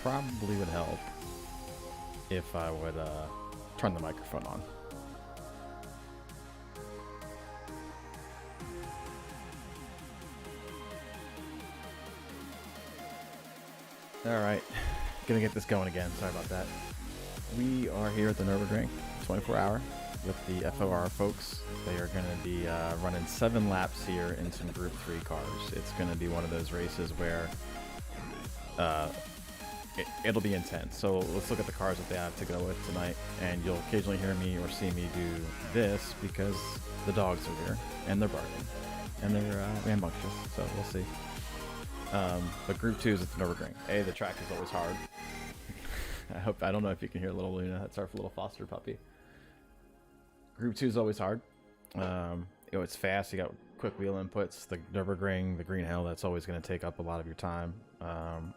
probably would help if I would turn the microphone on. Alright, gonna get this going again, sorry about that. We are here at the Nürburgring, 24 hour, with the FOR folks. They are gonna be running 7 laps here in some Group 3 cars. It's gonna be one of those races where it'll be intense. So let's look at the cars that they have to go with tonight, and you'll occasionally hear me or see me do this because the dogs are here, and they're barking, and they're rambunctious, so we'll see. But Group 2 is at the Nürburgring. The track is always hard. I don't know if you can hear little Luna. That's our little foster puppy. Group 2 is always hard. It's fast. You got quick wheel inputs. The Nürburgring, the Green Hill, that's always going to take up a lot of your time. And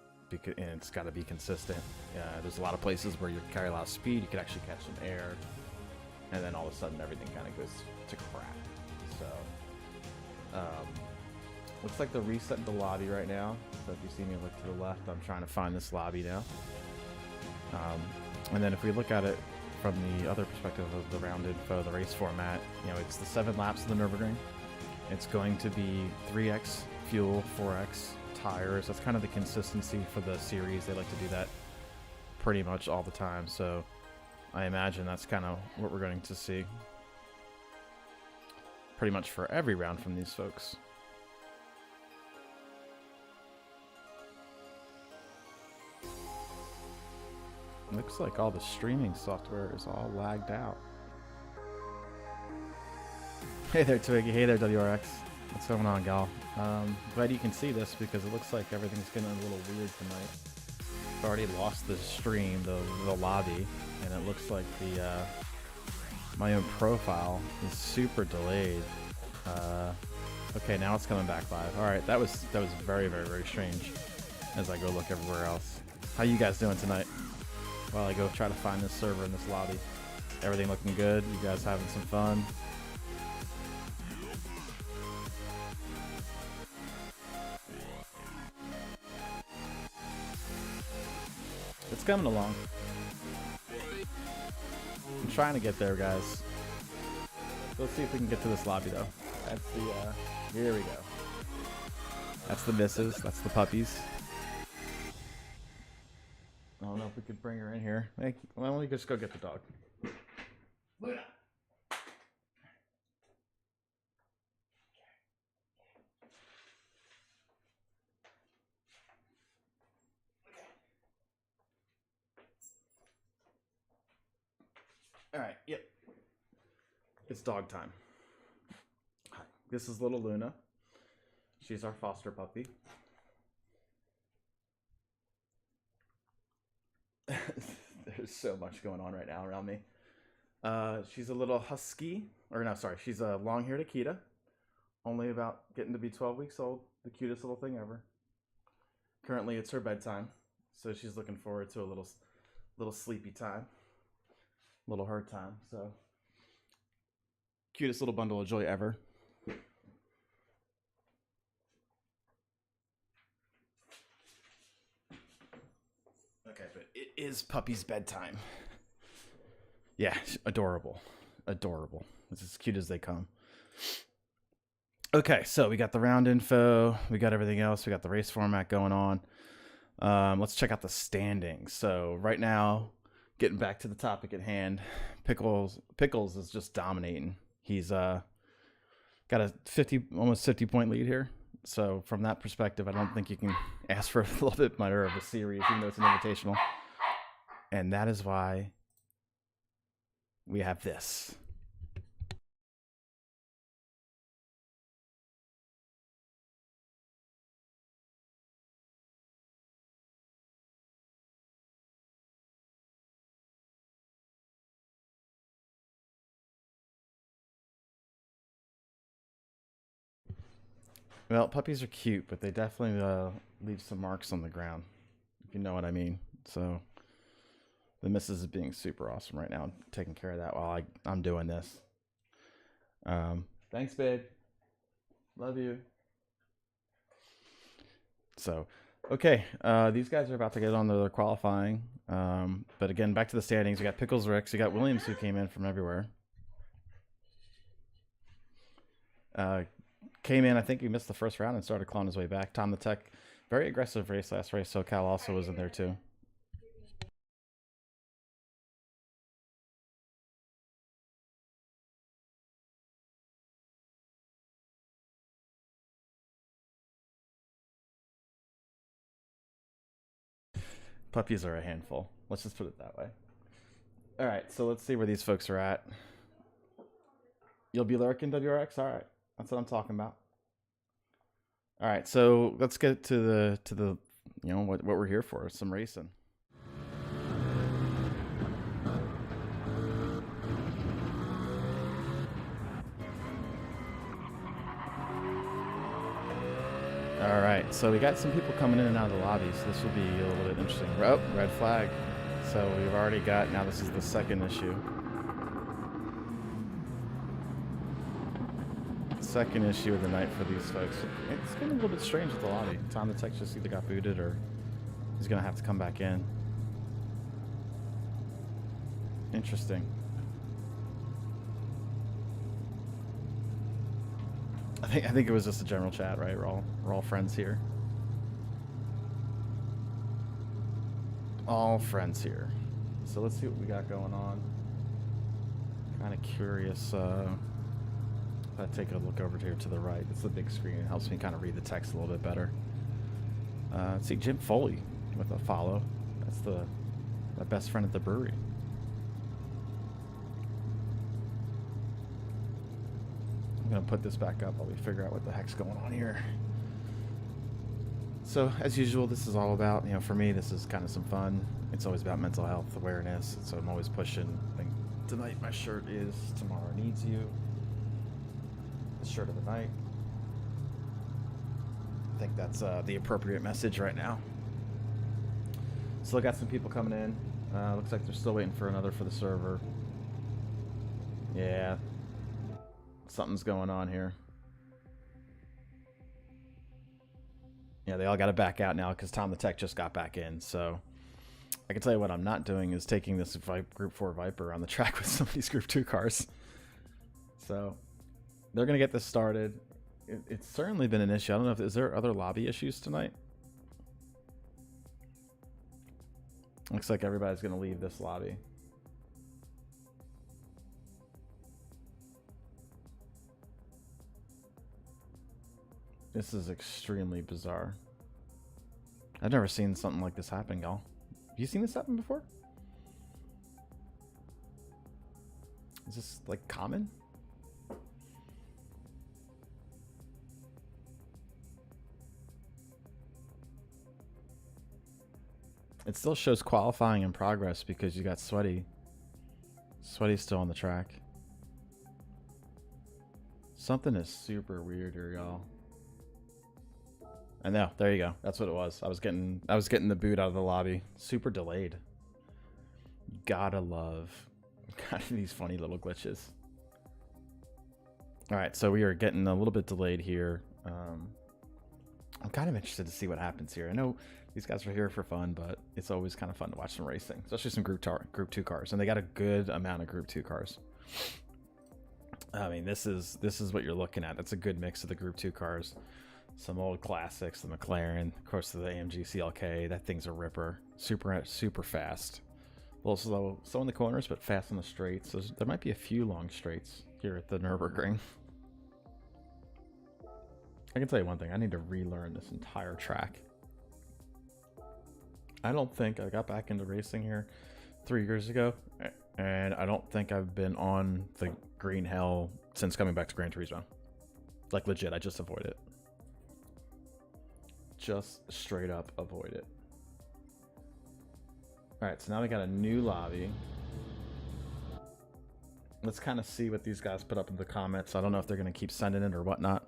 it's got to be consistent. There's a lot of places where you carry a lot of speed. You could actually catch some air. And then all of a sudden everything kind of goes to crap. So, looks like they're resetting the lobby right now. So if you see me look to the left, I'm trying to find this lobby now. And then if we look at it from the other perspective of the round info, the race format, it's the 7 laps of the Nürburgring. It's going to be 3x fuel, 4x tires. That's kind of the consistency for the series. They like to do that pretty much all the time. So I imagine that's kind of what we're going to see pretty much for every round from these folks. Looks like all the streaming software is all lagged out. Hey there, Twiggy. Hey there, WRX. What's going on, gal? Glad you can see this because it looks like everything's getting a little weird tonight. I've already lost the stream, the lobby, and it looks like the my own profile is super delayed. Okay, now it's coming back live. All right, that was very, very, very strange. As I go look everywhere else. How you guys doing tonight? While I go try to find this server in this lobby. Everything looking good? You guys having some fun? It's coming along. I'm trying to get there, guys. Let's see if we can get to this lobby, though. That's the, here we go. That's the missus. That's the puppies. I don't know if we could bring her in here. Hey, why don't we just go get the dog? Luna. All right. Yep. It's dog time. Hi. This is little Luna. She's our foster puppy. There's so much going on right now around me. She's a little husky, or no, sorry, she's a long-haired Akita, only about getting to be 12 weeks old, the cutest little thing ever. Currently, it's her bedtime, so she's looking forward to a little sleepy time, little her time. So, cutest little bundle of joy ever. Okay, but it is puppy's bedtime. Yeah, adorable. Adorable. It's as cute as they come. Okay, so we got the round info. We got everything else. We got the race format going on. Let's check out the standings. So right now, getting back to the topic at hand, Pickles is just dominating. He's got a almost 50 point lead here. So from that perspective, I don't think you can ask for a little bit better of a series, even though it's an invitational. And that is why we have this. Well, puppies are cute, but they definitely leave some marks on the ground, if you know what I mean. So the missus is being super awesome right now, taking care of that while I'm doing this. Thanks, babe. Love you. So Okay, these guys are about to get on their qualifying. But again, back to the standings. We got Pickles Ricks. We got Williams, who came in from everywhere. Came in, I think he missed the first round and started clawing his way back. Tom the Tech, very aggressive race last race. SoCal also was in there too. Puppies are a handful. Let's just put it that way. All right, so let's see where these folks are at. You'll be lurking, WRX? All right, that's what I'm talking about. All right, so let's get to the you know what we're here for, some racing. All right, so we got some people coming in and out of the lobby, so this will be a little bit interesting. Oh, red flag. So we've already got, now this is the second issue. Second issue of the night for these folks. It's been a little bit strange with the lobby. Tom the Tech just either got booted or he's going to have to come back in. Interesting. I think it was just a general chat, right? We're all friends here. All friends here. So let's see what we got going on. Kind of curious. If I take a look over here to the right, it's the big screen. It helps me kind of read the text a little bit better. Let's see, Jim Foley with a follow. That's my best friend at the brewery. I'm gonna put this back up while we figure out what the heck's going on here. So as usual, this is all about, you know, for me, this is kind of some fun. It's always about mental health awareness. So I'm always pushing. I think tonight my shirt is "Tomorrow Needs You." The shirt of the night. I think that's the appropriate message right now. Still got some people coming in. Looks like they're still waiting for another for the server. Yeah. Something's going on here. Yeah, they all got to back out now because Tom the Tech just got back in. So I can tell you what I'm not doing is taking this Group 4 Viper on the track with some of these Group 2 cars. So they're going to get this started. It's certainly been an issue. I don't know if is there other lobby issues tonight. Looks like everybody's going to leave this lobby. This is extremely bizarre. I've never seen something like this happen, y'all. Have you seen this happen before? Is this like common? It still shows qualifying in progress because you got Sweaty. Sweaty's still on the track. Something is super weird here, y'all. I know. There you go. That's what it was. I was getting the boot out of the lobby. Super delayed. Gotta love these funny little glitches. All right, so we are getting a little bit delayed here. I'm kind of interested to see what happens here. I know these guys are here for fun, but it's always kind of fun to watch some racing, especially some Group 2 cars, and they got a good amount of Group 2 cars. I mean, this is what you're looking at. That's a good mix of the Group 2 cars. Some old classics, the McLaren, of course, the AMG CLK. That thing's a ripper. Super fast. A little slow in the corners, but fast on the straights. So there might be a few long straights here at the Nürburgring. I can tell you one thing. I need to relearn this entire track. I don't think I got back into racing here 3 years ago, and I don't think I've been on the green hell since coming back to Gran Turismo. Like legit, I just avoid it. Just straight up avoid it. Alright, so now we got a new lobby. Let's kind of see what these guys put up in the comments. I don't know if they're going to keep sending it or whatnot.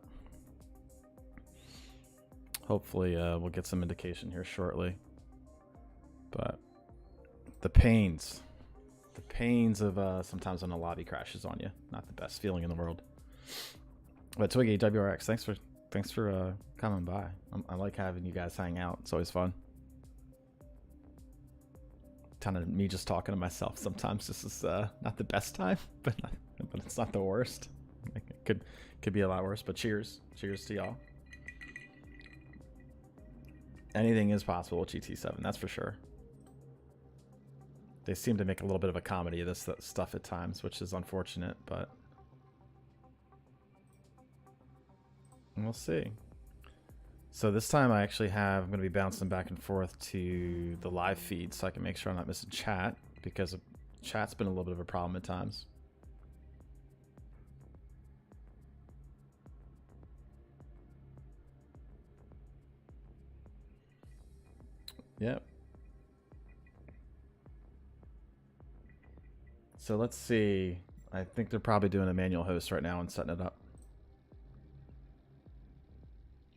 Hopefully we'll get some indication here shortly. But the pains of sometimes when a lobby crashes on you. Not the best feeling in the world. But Twiggy, WRX, thanks for Thanks for coming by. I like having you guys hang out. It's always fun. Kind of me just talking to myself sometimes. This is not the best time, but it's not the worst. Like, it could be a lot worse. But cheers to y'all. Anything is possible with GT7, that's for sure. They seem to make a little bit of a comedy of this stuff at times, which is unfortunate, but we'll see. So this time I'm going to be bouncing back and forth to the live feed so I can make sure I'm not missing chat, because chat's been a little bit of a problem at times. Yep. So let's see. I think they're probably doing a manual host right now and setting it up.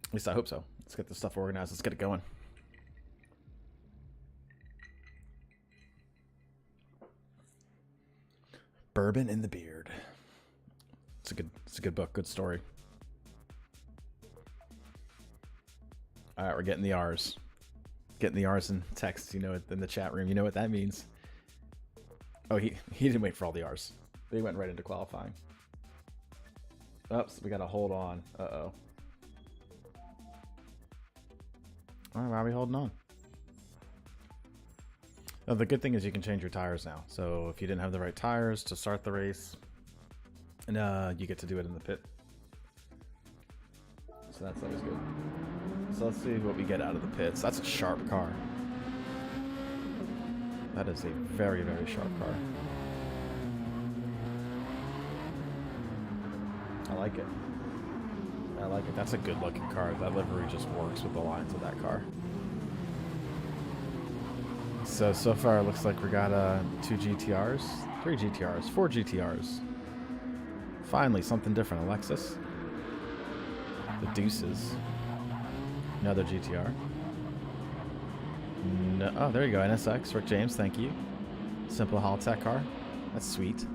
At least I hope so. Let's get this stuff organized. Let's get it going. Bourbon in the Beard. It's a good book, good story. All right, we're getting the R's. Getting the R's in text, you know, in the chat room. You know what that means. Oh, he didn't wait for all the R's. They went right into qualifying. Oops, we got to hold on. Uh-oh. All right, why are we holding on? Oh, the good thing is you can change your tires now. So if you didn't have the right tires to start the race, and you get to do it in the pit. So that's always good. So let's see what we get out of the pits. That's a sharp car. That is a very, very sharp car. I like it. I like it. That's a good looking car. That livery just works with the lines of that car. So far it looks like we got 2 GTRs, 3 GTRs, 4 GTRs. Finally, something different. Alexis. The Deuces. Another GTR. No, oh, there you go. NSX. Rick James, thank you. Simple Holotech car. That's sweet.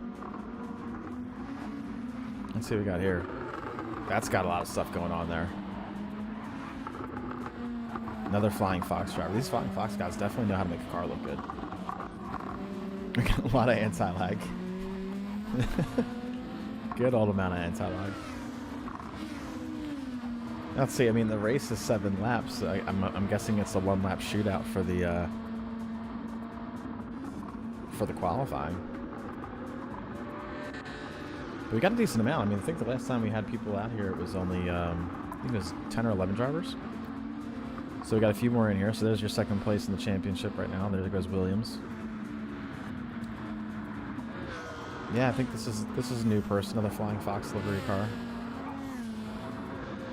Let's see what we got here. That's got a lot of stuff going on there. Another Flying Fox driver. These Flying Fox guys definitely know how to make a car look good. We got a lot of anti-lag. Good old amount of anti-lag. Let's see. I mean, the race is 7 laps. I'm guessing it's a 1-lap shootout for the qualifying. But we got a decent amount. I mean, I think the last time we had people out here, it was only I think it was 10 or 11 drivers. So we got a few more in here. So there's your second place in the championship right now. There goes Williams. Yeah, I think this is a new person, another Flying Fox livery car.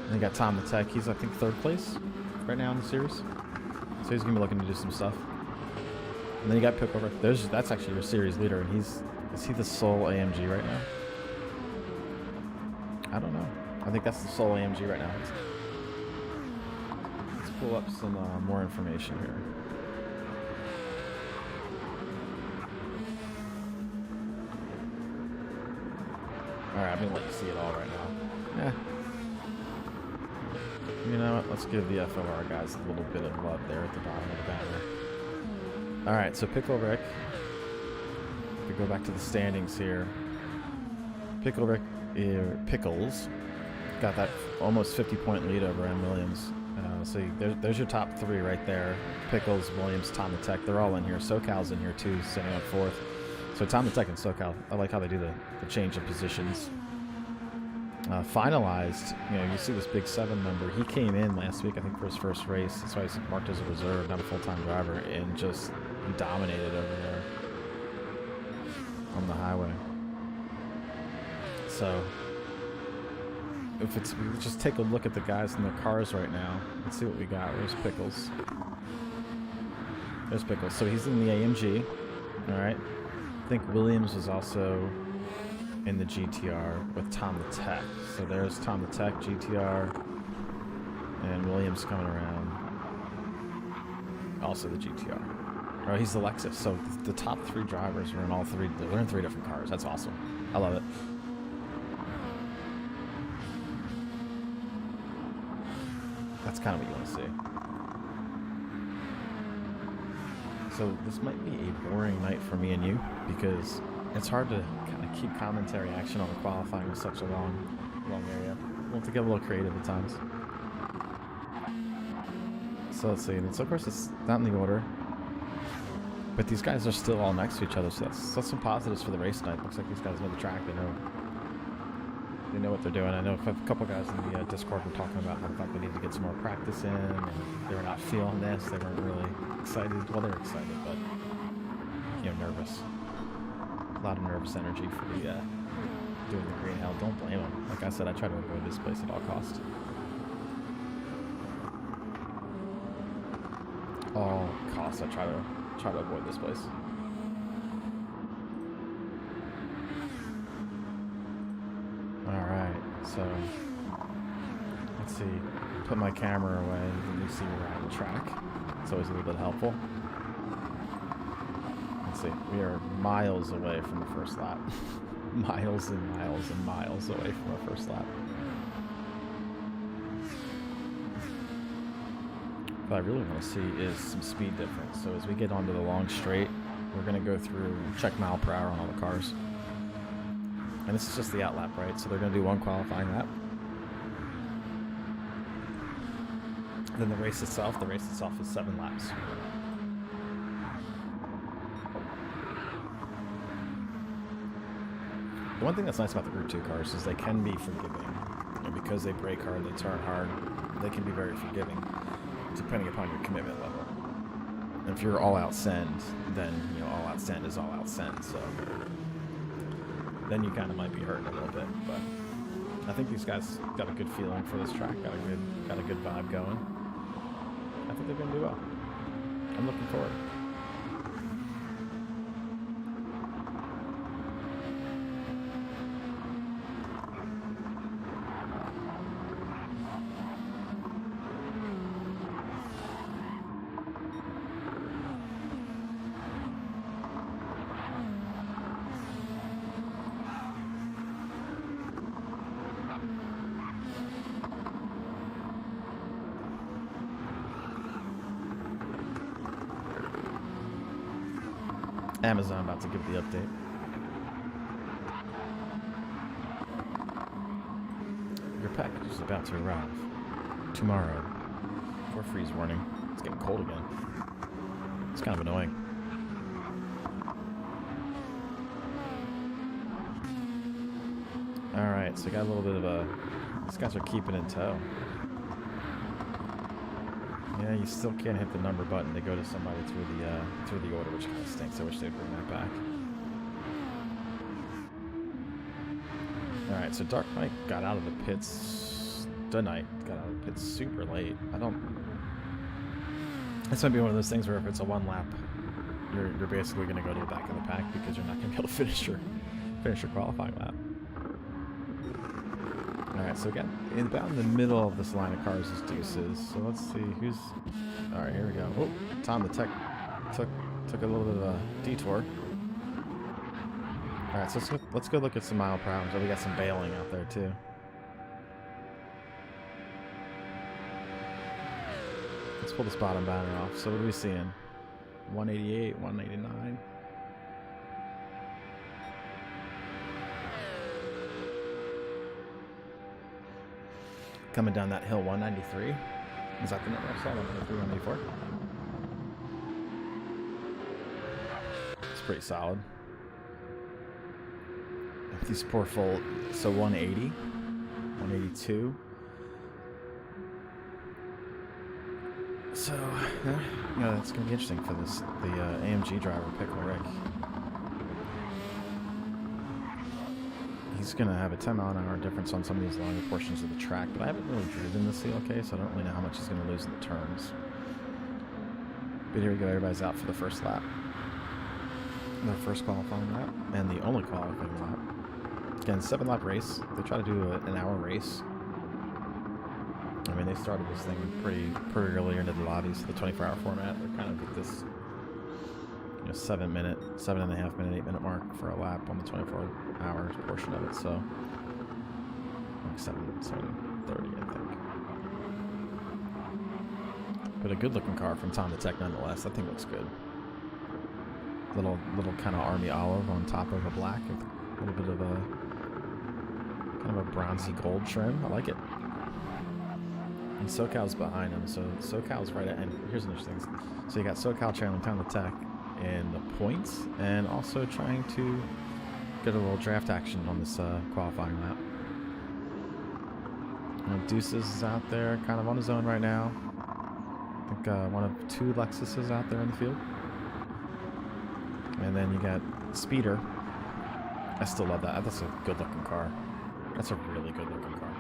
And you got Tom the Tech. He's, I think, 3rd place right now in the series. So he's going to be looking to do some stuff. And then you got Pickover. That's actually your series leader. And is he the sole AMG right now? I don't know. I think that's the sole AMG right now. Let's pull up some more information here. Alright, I'm going to let you see it all right now. Yeah. You know what? Let's give the FOR guys a little bit of love there at the bottom of the banner. Alright, so Pickle Rick. If we go back to the standings here. Pickle Rick, Pickles got that almost 50-point lead over M. Williams. So there's your top 3 right there. Pickles, Williams, Tom the Tech. They're all in here. SoCal's in here too, sitting on 4th. So Tom the Tech and SoCal, I like how they do the change of positions. Finalized, you know, you see this big 7 number. He came in last week, I think, for his first race. That's why he's marked as a reserve, not a full-time driver, and just dominated over there on the highway. So, we just take a look at the guys in their cars right now. Let's see what we got. Where's Pickles? There's Pickles. So he's in the AMG. All right. I think Williams was also in the GTR with Tom the Tech. So there's Tom the Tech, GTR, and Williams coming around. Also the GTR. Oh, he's the Lexus. So the top 3 drivers are in all 3. They're in 3 different cars. That's awesome. I love it. That's kind of what you want to see. So this might be a boring night for me and you, because it's hard to kind of keep commentary action on the qualifying with such a long area. We'll have to get a little creative at times. So let's see, and so of course it's not in the order, but these guys are still all next to each other, so that's some positives for the race tonight. Looks like these guys know the track, they know what they're doing. I know a couple guys in the Discord were talking about how the fact they need to get some more practice in, and they were not feeling this, they weren't really excited. Well, they were excited, but nervous. A lot of nervous energy for the doing the green hell. Don't blame them. Like I said, I try to avoid this place at all costs. All costs, I try to avoid this place. Alright, so let's see. Put my camera away and you see we're on the track. It's always a little bit helpful. Let's see, we are miles away from the first lap. Miles and miles and miles away from our first lap. What I really want to see is some speed difference. So as we get onto the long straight, we're going to go through, check mile per hour on all the cars. And this is just the out lap, right? So they're going to do one qualifying lap. Then the race itself is 7 laps. The one thing that's nice about the Group 2 cars is they can be forgiving. And because they brake hard, they turn hard, they can be very forgiving, depending upon your commitment level. And if you're all out send, then all out send is all out send. So then you kind of might be hurting a little bit. But I think these guys got a good feeling for this track, got a good vibe going. I think they're gonna do well. I'm looking forward. Amazon about to give the update. Your package is about to arrive tomorrow. For freeze warning. It's getting cold again. It's kind of annoying. Alright, so I got a little bit of a... These guys are keeping in tow. Yeah, you still can't hit the number button to go to somebody through the order, which kind of stinks. I wish they'd bring that back. All right, so Dark Knight got out of the pits. Got out of the pits super late. This might be one of those things where if it's a one lap, you're basically going to go to the back of the pack because you're not going to be able to finish your qualifying lap. Alright, so again, about in the middle of this line of cars is Deuces. So let's see who's... Alright, here we go. Oh, Tom the Tech took a little bit of a detour. Alright, so let's go look at some mile per hour. So we got some bailing out there too. Let's pull this bottom banner off. So what are we seeing? 188, 189. Coming down that hill, 193. Is that the number I saw? 193, 194. It's pretty solid. These poor full. So 180, 182. So, it's gonna be interesting for this. The AMG driver, Pickle Rick. He's going to have a 10 mile an hour difference on some of these longer portions of the track, but I haven't really driven the CLK, so I don't really know how much he's going to lose in the turns. But here we go, everybody's out for the first lap. Their first qualifying lap, and the only qualifying lap. Again, 7-lap race. They try to do an hour race. I mean, they started this thing pretty early into the lobby, so the 24-hour format, they're kind of at this 7.5 minute, 8-minute mark for a lap on the 24 hours portion of it, so like 7:30, I think. But a good-looking car from Tom the Tech nonetheless. That thing looks good. Little kind of army olive on top of a black, a little bit of a kind of a bronzy gold trim. I like it. And SoCal's behind him, so SoCal's right at. And here's an interesting thing. So you got SoCal trailing Tom the Tech in the points, and also trying to get a little draft action on this qualifying lap. Deuces is out there, kind of on his own right now. I think one of 2 Lexuses out there in the field. And then you got Speeder. I still love that. That's a good-looking car. That's a really good-looking car.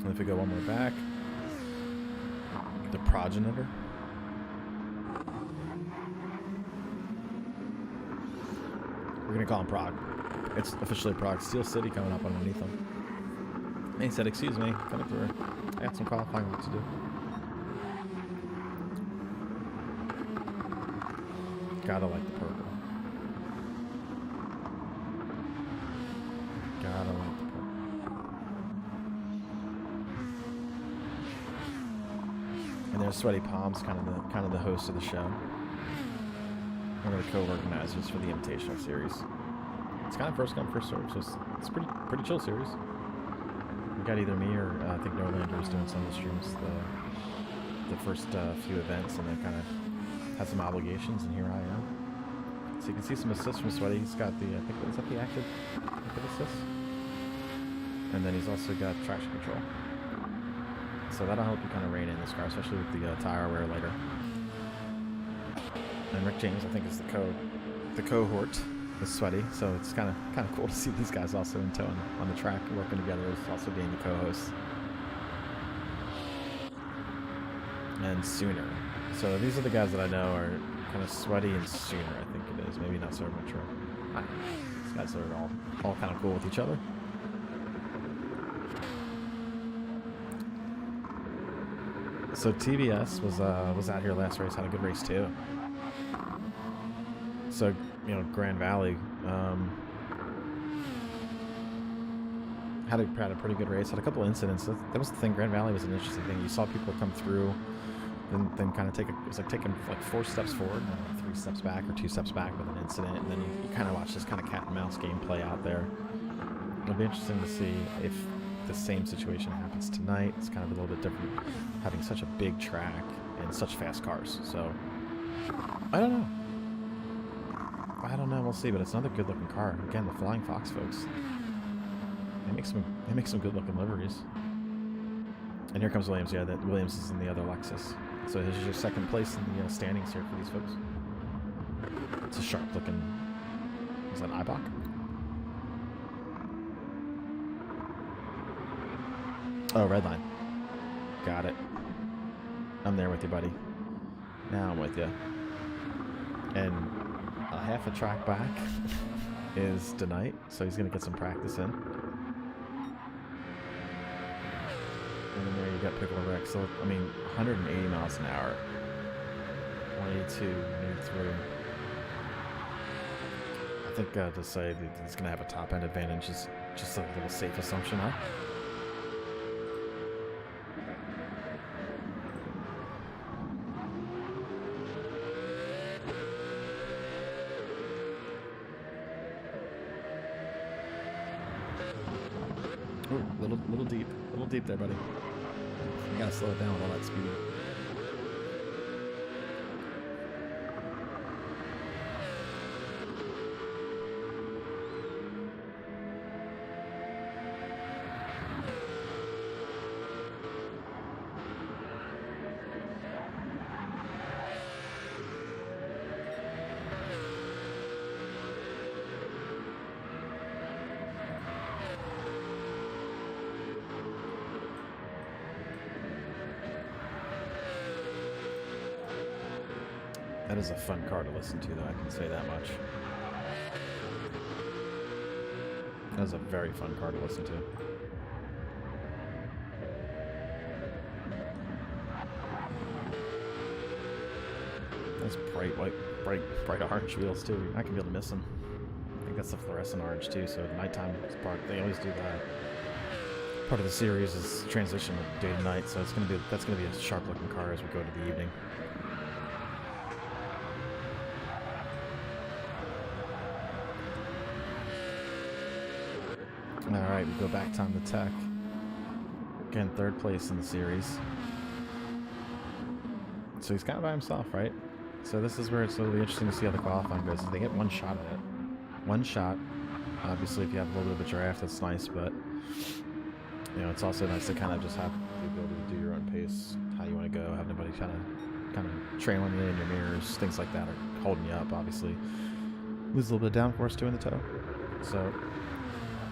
And if we go one more back, the Progenitor. We're gonna call him Prague. It's officially Prague. Steel City coming up underneath him. And he said, "Excuse me, coming through. I got some qualifying work to do." Gotta like the purple. Gotta like the purple. And there's Sweaty Palms, kind of the host of the show. One of the co-organizers for the Invitational series. It's kind of first come, first serve, so it's pretty chill series. We got either me or I think Norlander was doing some of the streams the first few events, and then kind of had some obligations, and here I am. So you can see some assists from Sweaty. He's got the, I think, is that the active assist? And then he's also got traction control. So that'll help you kind of rein in this car, especially with the tire wear later. And Rick James, I think, is the cohort with Sweaty, so it's kind of cool to see these guys also in tow on the track working together, as also being the co-hosts. And Sooner. So these are the guys that I know are kind of Sweaty and Sooner, I think it is. Maybe not so much. I don't know. These guys are all kind of cool with each other. So TBS was out here last race, had a good race too. So, you know, Grand Valley had a pretty good race. Had a couple incidents. That was the thing. Grand Valley was an interesting thing. You saw people come through, then kind of it was like taking like 4 steps forward, and 3 steps back or 2 steps back with an incident, and then you kind of watch this kind of cat and mouse game play out there. It'll be interesting to see if the same situation happens tonight. It's kind of a little bit different, having such a big track and such fast cars. So I don't know. We'll see. But it's another good-looking car. Again, the Flying Fox folks. They make some good-looking liveries. And here comes Williams. Yeah, that Williams is in the other Lexus. So this is your second place in the standings here for these folks. It's a sharp-looking. Is that an Ibach? Oh, red line. Got it. I'm there with you, buddy. Now I'm with you. And a half a track back is tonight, so he's going to get some practice in. And then there you got Piccolo Rex. So, I mean, 180 miles an hour. 182, 183. I think to say that he's going to have a top-end advantage is just a little safe assumption, huh? Ooh, little deep there, buddy. You gotta slow it down with all that speed. That is a fun car to listen to, though, I can say that much. That is a very fun car to listen to. Those bright white, bright orange wheels, too. I can be able to miss them. I think that's the fluorescent orange too. So the nighttime is part. They always do that. Part of the series is transition of day to night. So it's gonna be a sharp looking car as we go to the evening. All right, we go back to the tech. Again, 3rd place in the series. So he's kind of by himself, right? So this is where it'll be interesting to see how the qualifying goes. If they get one shot at it. One shot. Obviously, if you have a little bit of a draft, that's nice, but you know, it's also nice to kind of just have the ability to do your own pace, how you want to go, have nobody kind of trailing you in your mirrors, things like that, or holding you up, obviously. Lose a little bit of downforce too in the toe. So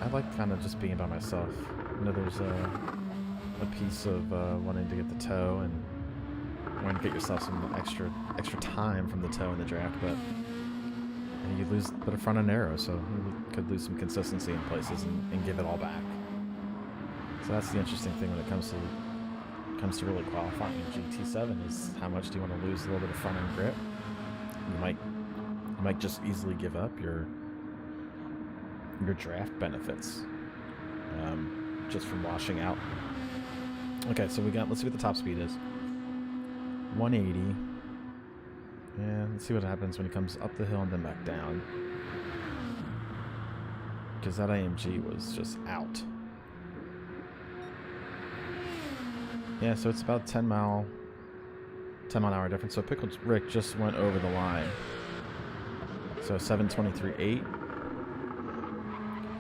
I like kind of just being by myself. You know, there's a piece of wanting to get the toe and wanting to get yourself some extra time from the toe in the draft, but you lose a bit of front end arrow, so you could lose some consistency in places and give it all back. So that's the interesting thing when it comes to really qualifying in GT7 is how much do you want to lose a little bit of front end grip. You might just easily give up your draft benefits just from washing out. Okay, so let's see what the top speed is. 180. And let's see what happens when he comes up the hill and then back down. Because that AMG was just out. Yeah, so it's about 10 mile an hour difference. So Pickled Rick just went over the line. So 7:23.8.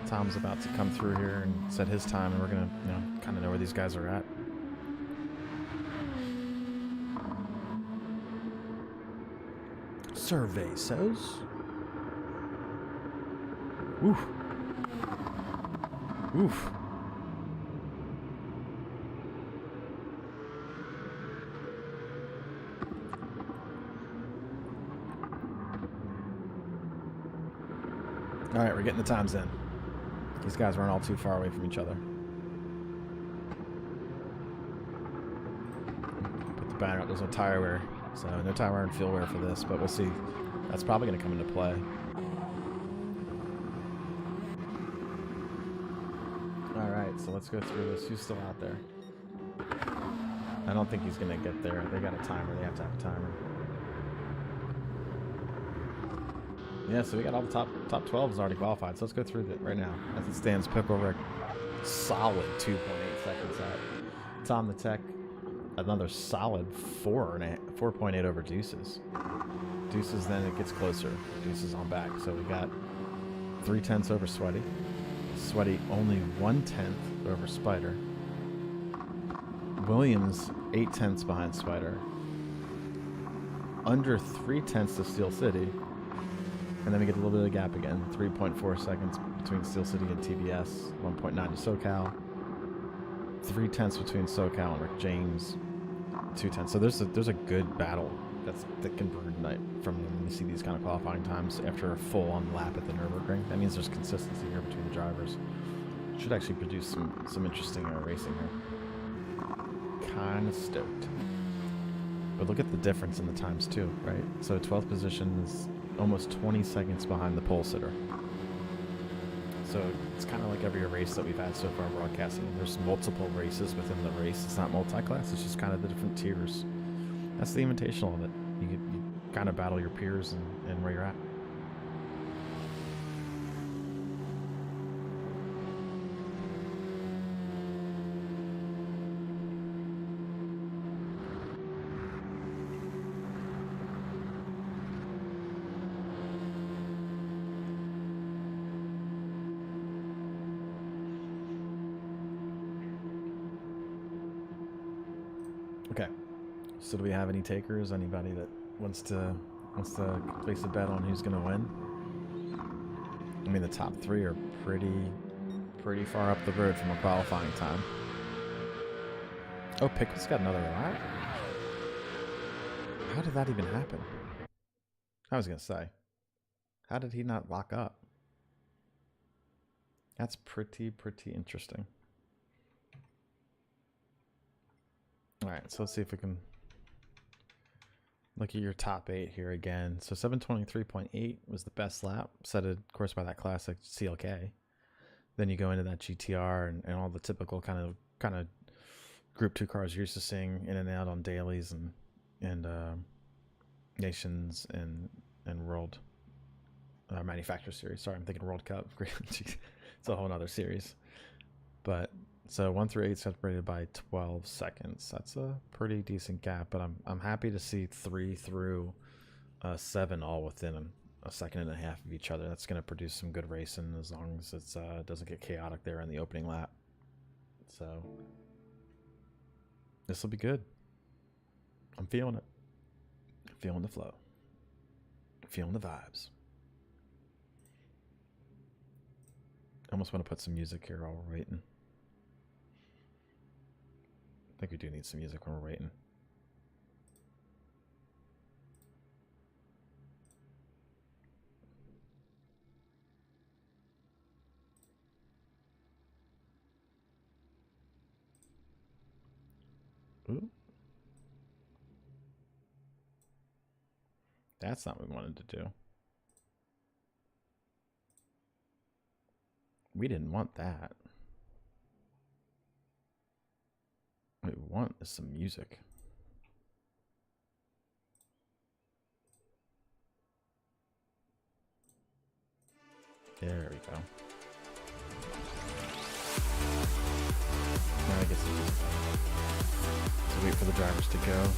Tom's about to come through here and set his time, and we're gonna, you know, kind of know where these guys are at. Survey says. Oof. Oof. All right, we're getting the times in. These guys weren't all too far away from each other. Put the banner up. There's no tire wear, so no tire wear and fuel wear for this, but we'll see. That's probably going to come into play. All right, so let's go through this. Who's still out there? I don't think he's going to get there. They got a timer. They have to have a timer. Yeah, so we got all the top 12s already qualified. So let's go through that right now. As it stands, Pickle Rick, solid 2.8 seconds out. Tom the Tech, another solid 4.8 over Deuces. Deuces, then it gets closer. Deuces on back. So we got 0.3 over Sweaty. Sweaty only 1/10 over Spider. Williams 0.8 behind Spider. Under 0.3 to Steel City. And then we get a little bit of a gap again. 3.4 seconds between Steel City and TBS. 1.9 to SoCal. 0.3 between SoCal and Rick James. 2/10. So there's a good battle that can brew tonight from when you see these kind of qualifying times after a full-on lap at the Nürburgring. That means there's consistency here between the drivers. Should actually produce some interesting racing here. Kind of stoked. But look at the difference in the times too, right? So 12th position is almost 20 seconds behind the pole sitter. So it's kind of like every race that we've had so far broadcasting. There's multiple races within the race. It's not multi-class. It's just kind of the different tiers. That's the Invitational of it. You kind of battle your peers and where you're at. Okay, so do we have any takers? Anybody that wants to place a bet on who's going to win? I mean, the top 3 are pretty far up the road from a qualifying time. Oh, Pickle's got another lap? How did that even happen? I was going to say, how did he not lock up? That's pretty interesting. All right, so let's see if we can look at your top 8 here again. So 723.8 was the best lap, set of course by that classic CLK. Then you go into that GTR and all the typical kind of Group 2 cars you're used to seeing in and out on dailies and Nations and World Manufacturer Series. Sorry, I'm thinking World Cup. It's a whole other series. But so 1 through 8 separated by 12 seconds. That's a pretty decent gap. But I'm happy to see 3 through 7 all within a second and a half of each other. That's going to produce some good racing as long as it doesn't get chaotic there in the opening lap. So this will be good. I'm feeling it. I'm feeling the flow. I'm feeling the vibes. I almost want to put some music here while we're waiting. I think we do need some music when we're waiting. Ooh. That's not what we wanted to do. We didn't want that. What we want is some music. There we go. Now I guess it's just so wait for the drivers to go.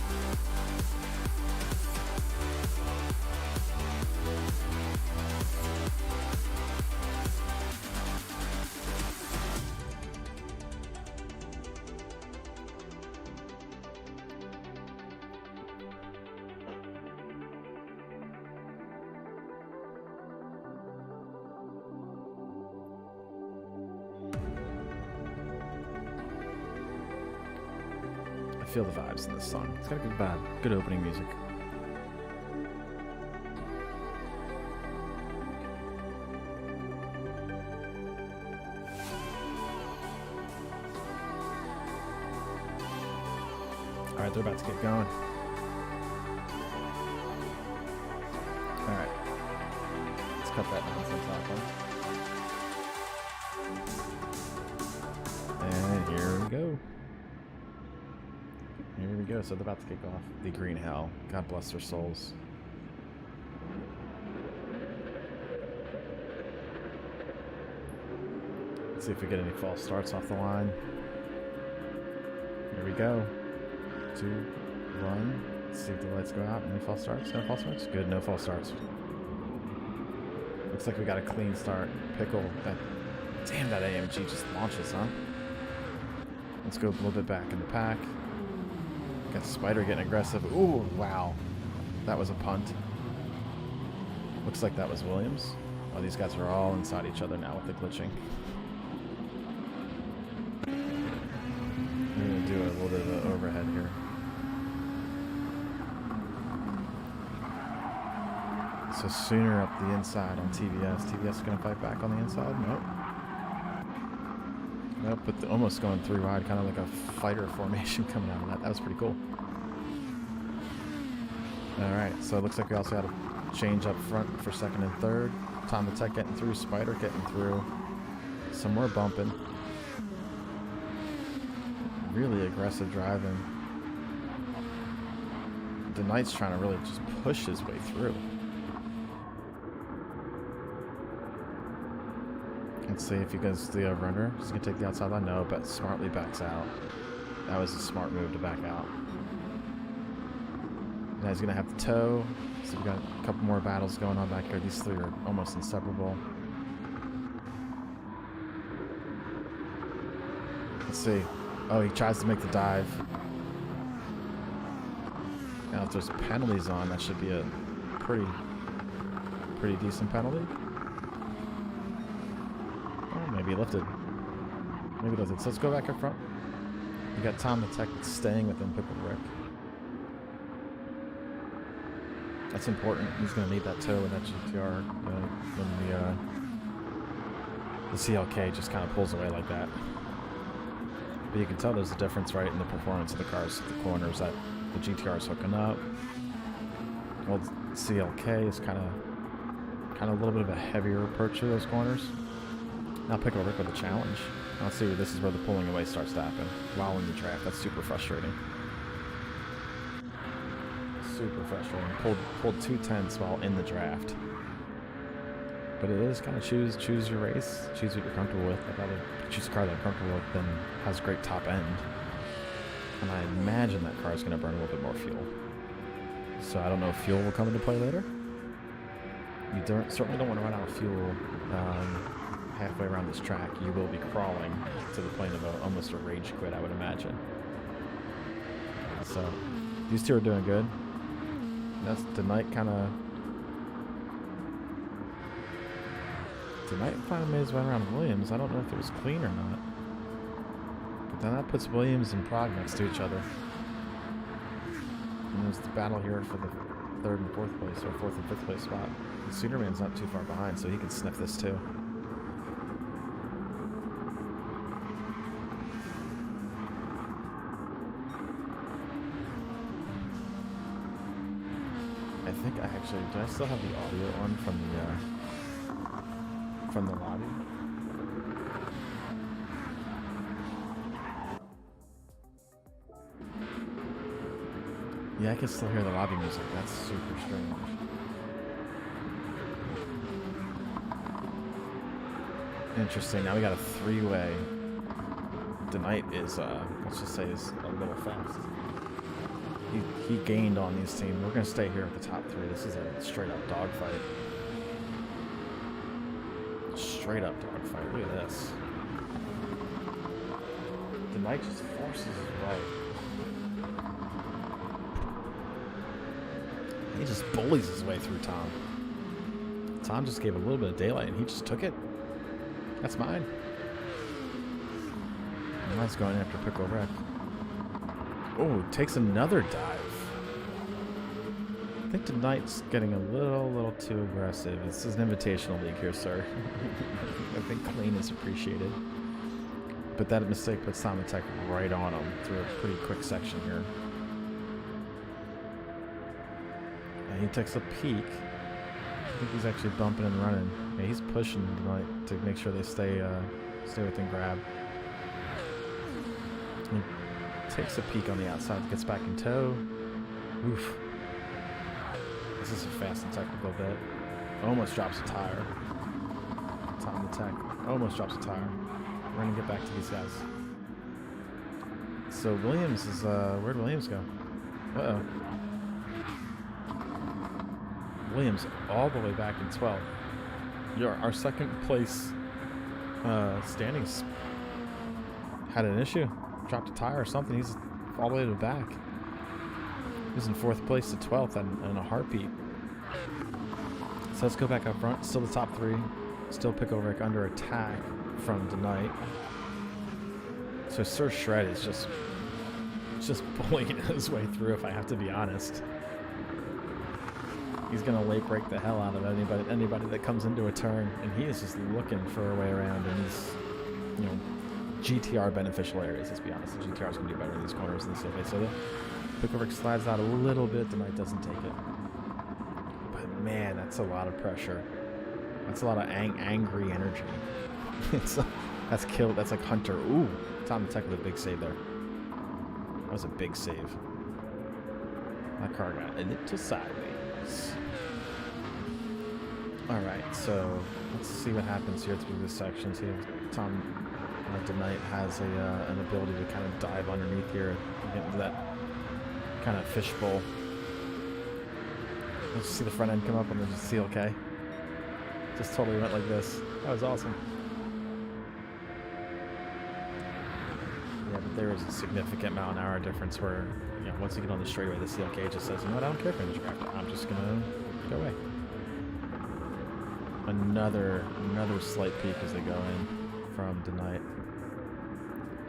I feel the vibes in this song. It's got good opening music. Alright, they're about to get going. Alright. Let's cut that nonsense off. And here we go. Here we go. So they're about to kick off the green hell. God bless their souls. Let's see if we get any false starts off the line. Here we go. 2, 1. Let's see if the lights go out. Any false starts? No false starts? Good, no false starts. Looks like we got a clean start. Pickle. Damn, that AMG just launches, huh? Let's go a little bit back in the pack. Got Spider getting aggressive. Ooh, wow. That was a punt. Looks like that was Williams. Oh, these guys are all inside each other now with the glitching. We're going to do a little bit of an overhead here. So Sooner up the inside on TVS. TVS is going to fight back on the inside? Nope. Nope, but almost going 3 wide, kind of like a fighter formation coming out of that. That was pretty cool. Alright, so it looks like we also had a change up front for 2nd and 3rd. Tom the Tech getting through, Spider getting through. Some more bumping. Really aggressive driving. The Knight's trying to really just push his way through. Let's see if he goes to the over-under. He's going to take the outside line. No, but smartly backs out. That was a smart move to back out. Now he's going to have to tow. So we've got a couple more battles going on back here. These 3 are almost inseparable. Let's see. Oh, he tries to make the dive. Now if there's penalties on, that should be a pretty decent penalty. Maybe he lifted. Maybe he lifted. So let's go back up front. You got Tom the Tech staying within Pickle Rick. That's important. He's going to need that toe with that GTR when the CLK just kind of pulls away like that. But you can tell there's a difference, right, in the performance of the cars at the corners. That the GTR is hooking up. Well, CLK is kind of a little bit of a heavier approach to those corners. Now pick over with a challenge. Let's see, this is where the pulling away starts to happen while in the draft. That's super frustrating. Super frustrating. Pulled 2/10 while in the draft. But it is kind of choose your race, choose what you're comfortable with. I'd rather choose a car that I'm comfortable with than has great top end. And I imagine that car is going to burn a little bit more fuel. So I don't know if fuel will come into play later. You certainly don't want to run out of fuel halfway around this track. You will be crawling to the point of almost a rage quit, I would imagine. So these two are doing good. That's tonight finally made his way around Williams. I don't know if it was clean or not. But then that puts Williams and Prague next to each other. And there's the battle here for the 3rd and 4th place, or 4th and 5th place spot. And Cedarman's not too far behind, so he can sniff this too. I think I actually, do I still have the audio on from the lobby? Yeah, I can still hear the lobby music. That's super strange. Interesting. Now we got a 3-way. Tonight is, let's just say, is a little fast. He gained on these teams. We're going to stay here at the top 3. This is a straight-up dogfight. Straight-up dogfight. Look at this. Tonight just forces his way. He just bullies his way through Tom. Tom just gave a little bit of daylight, and he just took it. That's mine. Nice going after pickle wreck. Oh, takes another dive. I think tonight's getting a little too aggressive. This is an invitational league here, sir. I think clean is appreciated. But that mistake puts Tom Attack right on him through a pretty quick section here. And he takes a peek. I think he's actually bumping and running. Yeah, he's pushing tonight to make sure they stay within grab. He takes a peek on the outside, gets back in tow. Oof. This is a fast and technical bit. Almost drops a tire. Tom Attack almost drops a tire. We're gonna get back to these guys. So Williams is where'd Williams go? Uh-oh. Williams all the way back in 12th. Our second place standings had an issue. Dropped a tire or something. He's all the way to the back. He's in 4th place to 12th and a heartbeat. So let's go back up front. Still the top 3. Still Pickle-Rick under attack from tonight. So Sir Shred is just bullying his way through, if I have to be honest. He's gonna late break the hell out of anybody that comes into a turn, and he is just looking for a way around in these, GTR beneficial areas. Let's be honest, the GTR is gonna do better in these corners than the CFA. So the Pickle-Rick slides out a little bit. Tonight doesn't take it, but man, that's a lot of pressure. That's a lot of angry energy. That's killed. That's like Hunter. Ooh, Tom Tech with a big save there. That was a big save. That car got a little sideways. Alright, so let's see what happens here through this section. See if Tom tonight has an ability to kind of dive underneath here and get into that kind of fishbowl. Let's see the front end come up on the CLK. Just totally went like this. That was awesome. Yeah, but there is a significant mile an hour difference where, once you get on the straightaway, the CLK just says, you know what, I don't care if I'm draft. I'm just gonna go away. Another slight peak as they go in from tonight.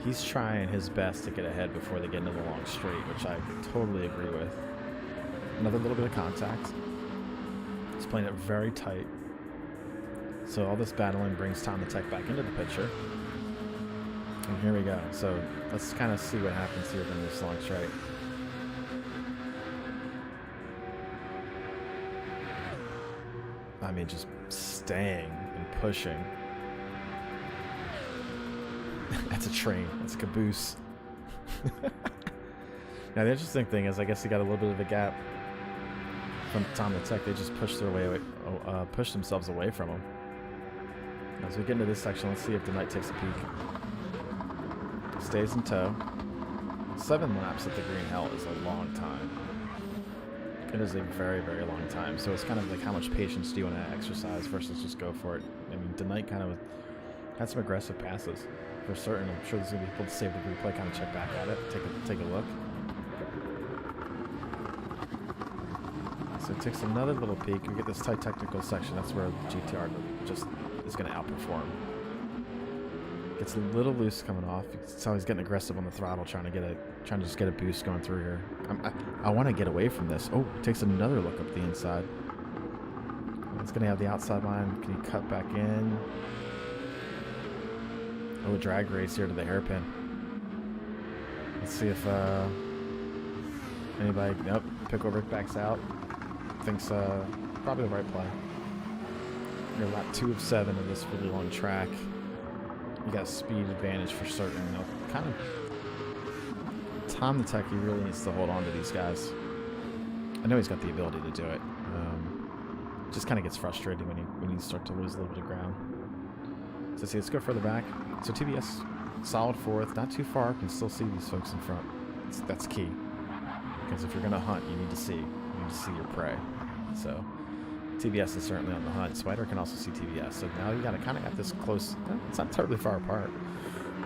He's trying his best to get ahead before they get into the long straight, which I totally agree with. Another little bit of contact. He's playing it very tight. So all this battling brings Tom the Tech back into the picture. And here we go. So let's kind of see what happens here in this long straight. I mean, just staying and pushing. That's a train. That's a caboose. Now, the interesting thing is, I guess he got a little bit of a gap from Tom the Tech. They just pushed their way away, pushed themselves away from him. As we get into this section, let's see if the Knight takes a peek. Stays in tow. 7 laps at the Green Hell is a long time. It is a very, very long time. So it's kind of like how much patience do you want to exercise versus just go for it. I mean, the Knight kind of had some aggressive passes for certain. I'm sure there's going to be people to save the replay, kind of check back at it, take a look. So it takes another little peek. We get this tight technical section. That's where the GTR just is going to outperform. Gets a little loose coming off. You can tell he's getting aggressive on the throttle, trying to just get a boost going through here. I want to get away from this. Oh, takes another look up the inside. It's going to have the outside line. Can he cut back in? Oh, drag race here to the hairpin. Let's see if anybody. Nope. Pickle Rick backs out. Thinks probably the right play. You're lap 2 of 7 of this really long track. You got speed advantage for certain. You know, kind of Tom the Tech, he really needs to hold on to these guys. I know he's got the ability to do it. Just kind of gets frustrating when you start to lose a little bit of ground. So see, let's go further back. So TBS, solid 4th, not too far. Can still see these folks in front. That's key. Because if you're gonna hunt, you need to see your prey. So TBS is certainly on the hunt. Spider can also see TBS. So now you kind of got this close. It's not terribly far apart,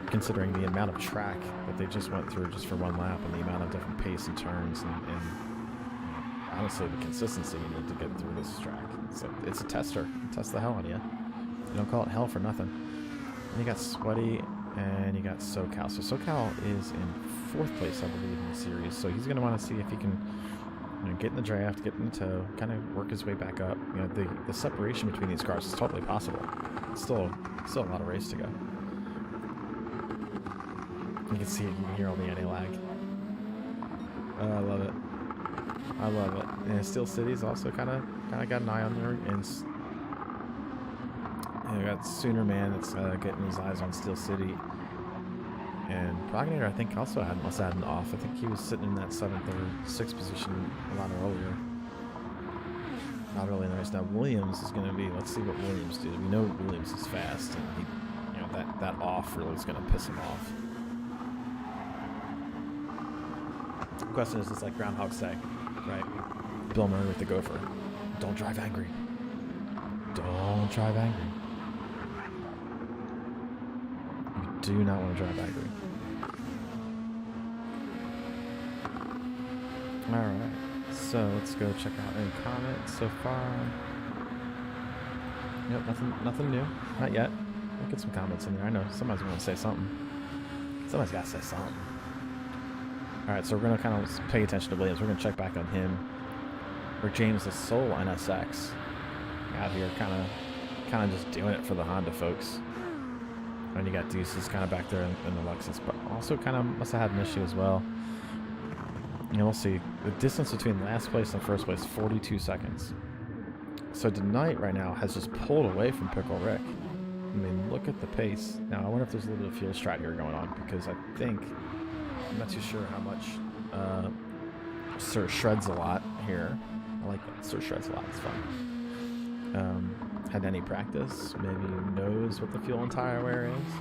considering the amount of track that they just went through just for one lap, and the amount of different pace and turns, and honestly the consistency you need to get through this track. So it's a tester. It tests the hell out of you. You don't call it hell for nothing. And you got Sweaty and you got SoCal. So SoCal is in 4th place, I believe, in the series. So he's going to want to see if he can, get in the draft, get in the tow, kind of work his way back up. You know, the separation between these cars is totally possible. Still a lot of race to go. You can see it, you can hear all the anti-lag. Oh, I love it. I love it. And Steel City's also kind of got an eye on there, and we got Sooner Man that's getting his eyes on Steel City. And Prognator, I think, also must have had an off. I think he was sitting in that 7th or 6th position a lot earlier. Not really nice. Now Williams is going to be. Let's see what Williams does. We know Williams is fast, and he, that off really is going to piss him off. The question is, it's like Groundhog's Day, right? Bill Murray with the gopher. Don't drive angry. Don't drive angry. You do not want to drive angry. Alright, so let's go check out any comments so far. Yep, nothing new. Not yet. We'll get some comments in there. I know somebody's going to say something. Somebody's got to say something. Alright, so we're going to kind of pay attention to Williams. We're going to check back on him. Or James the Soul NSX. Out here kind of just doing it for the Honda folks. And you got Deuces kind of back there in the Lexus, but also kind of must have had an issue as well. We'll see. The distance between last place and first place, 42 seconds. So tonight right now has just pulled away from Pickle Rick. I mean, look at the pace. Now, I wonder if there's a little bit of fuel strat here going on, because I think, I'm not too sure how much Sir Shreds a lot here. I like that. Sir Shreds a lot. It's fun. Had any practice, maybe knows what the fuel and tire wear is.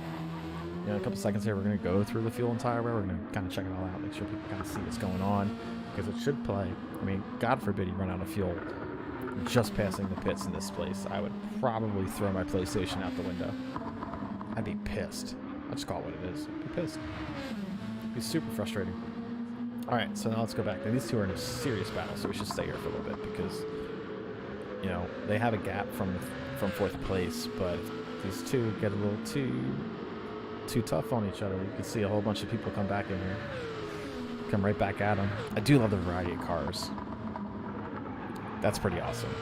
In a couple seconds here, we're going to go through the fuel and tire wear. We're going to kind of check it all out, make sure people kind of see what's going on, because it should play. I mean, God forbid you run out of fuel just passing the pits in this place. I would probably throw my PlayStation out the window. I'd be pissed. I'll just call it what it is. I'd be pissed. It'd be super frustrating. All right, so now let's go back. Now, these two are in a serious battle, so we should stay here for a little bit, because they have a gap from 4th place, but these two get a little too tough on each other. You can see a whole bunch of people come back in here, come right back at them. I do love the variety of cars. That's pretty awesome.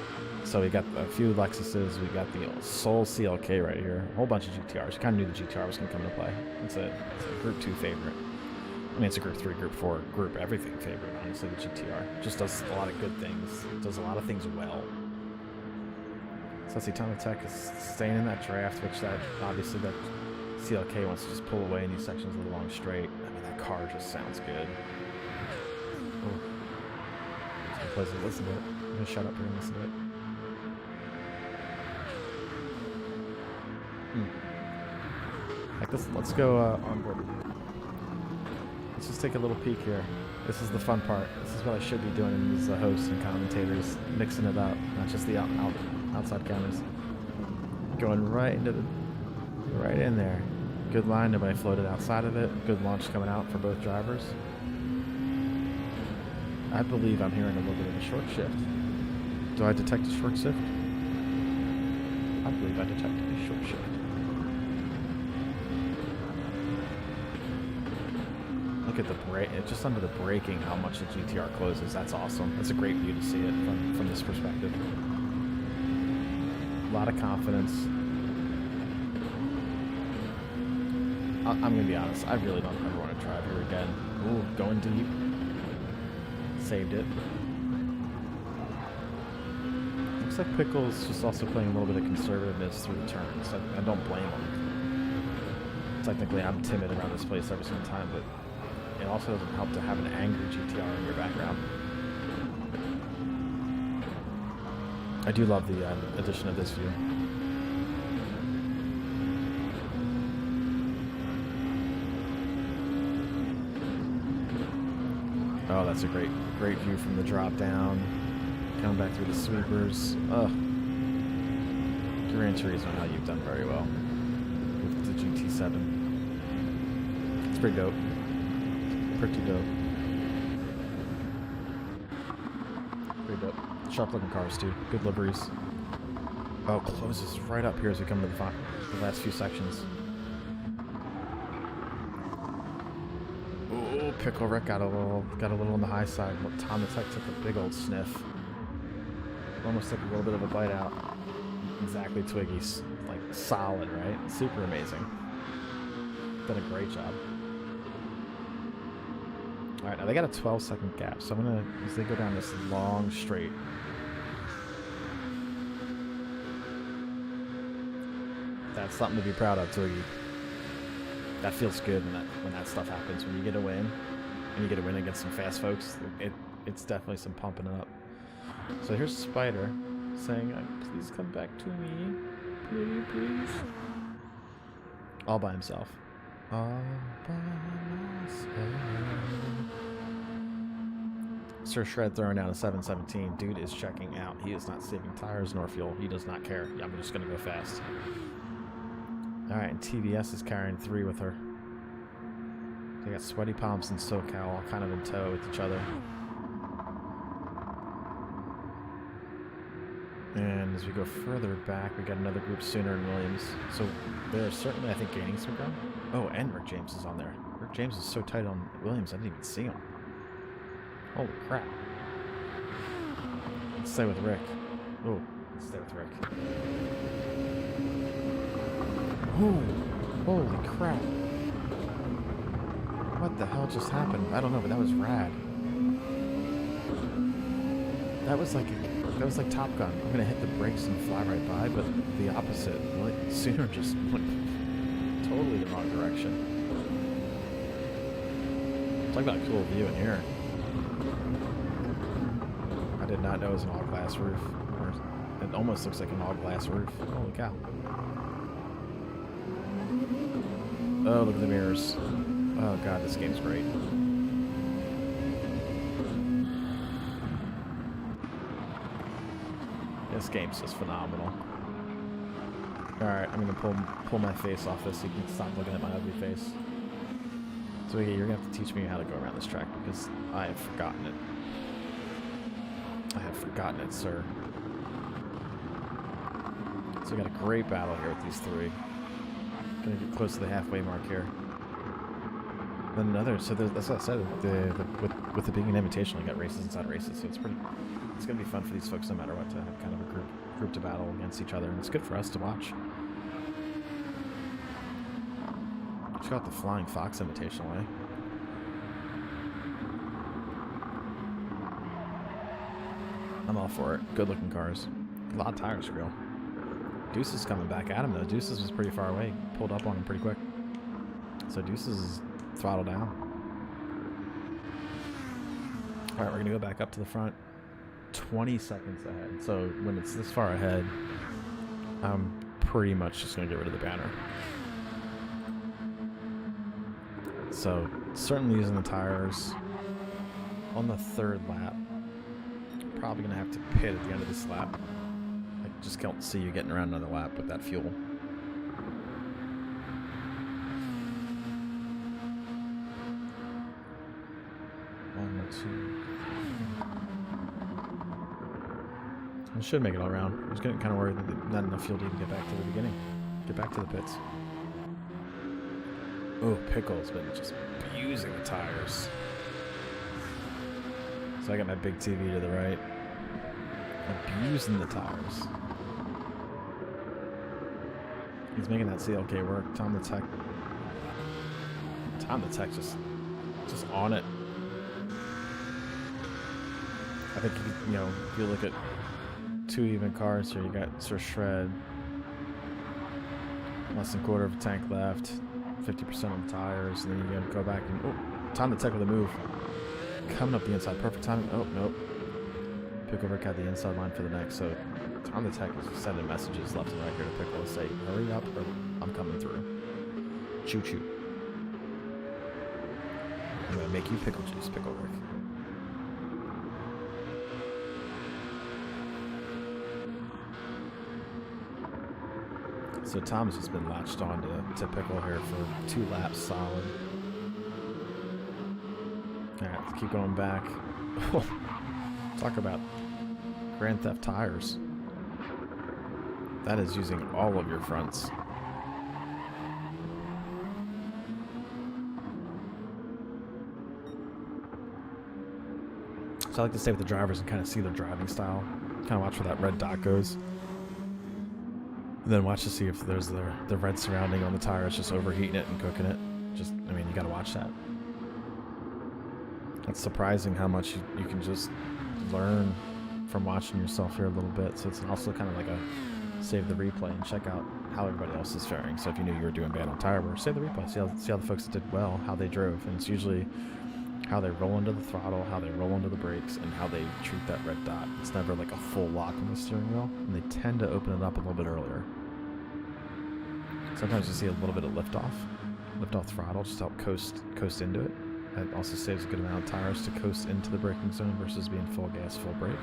So we got a few Lexuses, we got the Soul CLK right here, a whole bunch of GTRs. You kind of knew the GTR was going to come into play. It's a Group 2 favorite. I mean, it's a Group 3, Group 4, Group everything favorite, honestly, the GTR. Just does a lot of good things, does a lot of things well. So I see Tom Tech is staying in that draft, which that obviously that CLK wants to just pull away in these sections of the long straight. I mean, that car just sounds good. Oh. So pleasant. Listen to it. I'm gonna shut up here and listen to it. Like this. Let's go onboard. Let's just take a little peek here. This is the fun part. This is what I should be doing as the host and commentators, mixing it up, not just the outside cameras. Going right into the, right in there. Good line, nobody floated outside of it. Good launch coming out for both drivers. I believe I'm hearing a little bit of a short shift. Do I detect a short shift? I believe I detected a short shift. Look at the brake, just under the braking, how much the GTR closes. That's awesome. That's a great view to see it from this perspective. A lot of confidence. I'm gonna be honest. I really don't ever want to drive here again. Ooh, going deep. Saved it. Looks like Pickle's just also playing a little bit of conservativeness through the turns. I don't blame him. Technically, I'm timid around this place every single time, but it also doesn't help to have an angry GTR in your background. I do love the addition of this view. Oh, that's a great view from the drop down. Coming back through the sweepers. Ugh. Gran Turismo, how you've done very well with the GT7. It's pretty dope. Pretty dope. Pretty dope. Sharp looking cars too. Good liveries. Oh, closes right up here as we come to the last few sections. Oh, Pickle Rick got a little on the high side. Tom the Tech took a big old sniff. Almost took a little bit of a bite out. Exactly, Twiggy's like solid, right? Super amazing. Done a great job. Alright, now they got a 12-second gap, so I'm gonna, as they go down this long straight. That's something to be proud of, Twiggy. That feels good when that stuff happens. When you get a win, and you get a win against some fast folks, it's definitely some pumping up. So here's Spider saying, please come back to me. Pretty please. All by himself. All by myself. Sir Shred throwing down a 717. Dude is checking out. He is not saving tires nor fuel. He does not care. Yeah, I'm just going to go fast. Alright, and TVS is carrying 3 with her. They got Sweaty Palms and SoCal all kind of in tow with each other. And as we go further back, we got another group, Sooner and Williams. So they're certainly, I think, gaining some ground. Oh, and Rick James is on there. Rick James is so tight on Williams, I didn't even see him. Holy crap. Let's stay with Rick. Oh, let's stay with Rick. Oh, holy crap. What the hell just happened? I don't know, but that was rad. That was like Top Gun. I'm gonna hit the brakes and fly right by, but the opposite. Like, Sooner just went totally the wrong direction. Talk about a cool view in here. I did not know it was an all-glass roof. It almost looks like an all-glass roof. Holy cow. Oh, look at the mirrors. Oh god, this game's great. This game's just phenomenal. Alright, I'm gonna pull my face off this so you can stop looking at my ugly face. So yeah, you're gonna have to teach me how to go around this track because I have forgotten it. I have forgotten it, sir. So we got a great battle here with these 3. Gonna get close to the halfway mark here. Then another, so that's what I said, with it being an invitational, you got races inside races, so it's gonna be fun for these folks no matter what to have kind of a group to battle against each other, and it's good for us to watch. Check out the Flying Fox Invitational, eh? I'm all for it. Good looking cars. A lot of tires, grill. Deuces coming back at him, though. Deuces was pretty far away. Pulled up on him pretty quick. So Deuces is throttled down. All right, we're going to go back up to the front. 20 seconds ahead. So when it's this far ahead, I'm pretty much just going to get rid of the banner. So certainly using the tires on the third lap. Probably going to have to pit at the end of this lap. I just can't see you getting around another lap with that fuel. One, two. I should make it all around. I was getting kind of worried that not enough fuel to even get back to the beginning. Get back to the pits. Oh, Pickle's been just abusing the tires. So I got my big TV to the right. Abusing the tires. He's making that CLK work. Tom the Tech just on it. I think, you know, if you look at two even cars here, you got Sir Shred. Less than a quarter of a tank left. 50% on the tires. And then you gotta go back and... Oh, Tom the Tech with a move. Coming up the inside. Perfect timing. Oh, nope. Picklebrick had the inside line for the next. So Tom the Tech is sending messages left and right here to Pickle to say, hurry up or I'm coming through. Choo choo. I'm gonna make you pickle juice, Picklebrick. So Tom's just been latched on to Pickle here for 2 laps solid. Alright, let's keep going back. Talk about Grand Theft tires. That is using all of your fronts. So I like to stay with the drivers and kind of see their driving style. Kind of watch where that red dot goes. And then watch to see if there's the red surrounding on the tires just overheating it and cooking it. Just, I mean, you gotta watch that. It's surprising how much you can just learn from watching yourself here a little bit. So it's also kind of like a save the replay and check out how everybody else is faring. So if you knew you were doing bad on tire wear, save the replay. See how the folks that did well, how they drove. And it's usually how they roll into the throttle, how they roll into the brakes, and how they treat that red dot. It's never like a full lock on the steering wheel, and they tend to open it up a little bit earlier. Sometimes you see a little bit of lift off throttle, just to help coast into it. That also saves a good amount of tires to coast into the braking zone versus being full gas, full brake.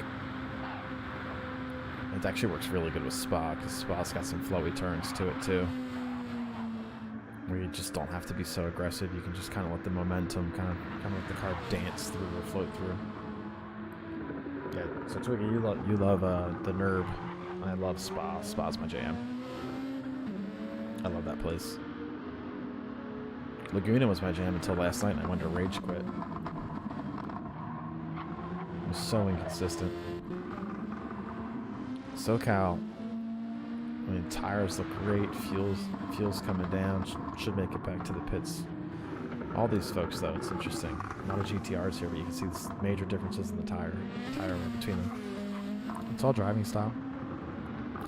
It actually works really good with Spa, because Spa's got some flowy turns to it too, where you just don't have to be so aggressive. You can just kind of let the momentum kind of let the car dance through or float through. Yeah, so Twiggy, you love the NERB. I love Spa. Spa's my jam. I love that place. Laguna was my jam until last night, and I wanted to rage quit. It was so inconsistent. SoCal, I mean, tires look great. Fuel's coming down. Should make it back to the pits. All these folks, though, it's interesting. A lot of GTRs here, but you can see the major differences in the tire wear between them. It's all driving style.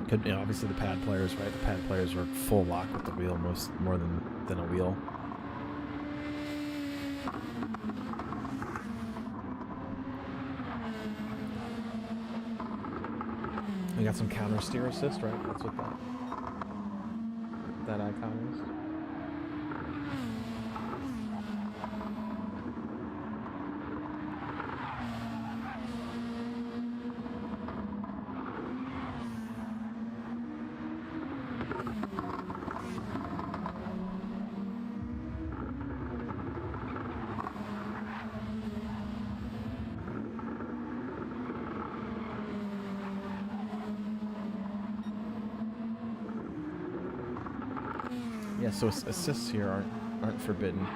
Could, you know, obviously the pad players, right? The pad players are full lock with the wheel more than a wheel. We got some counter steer assist, right? That's what that icon is. Yeah, so assists here aren't forbidden.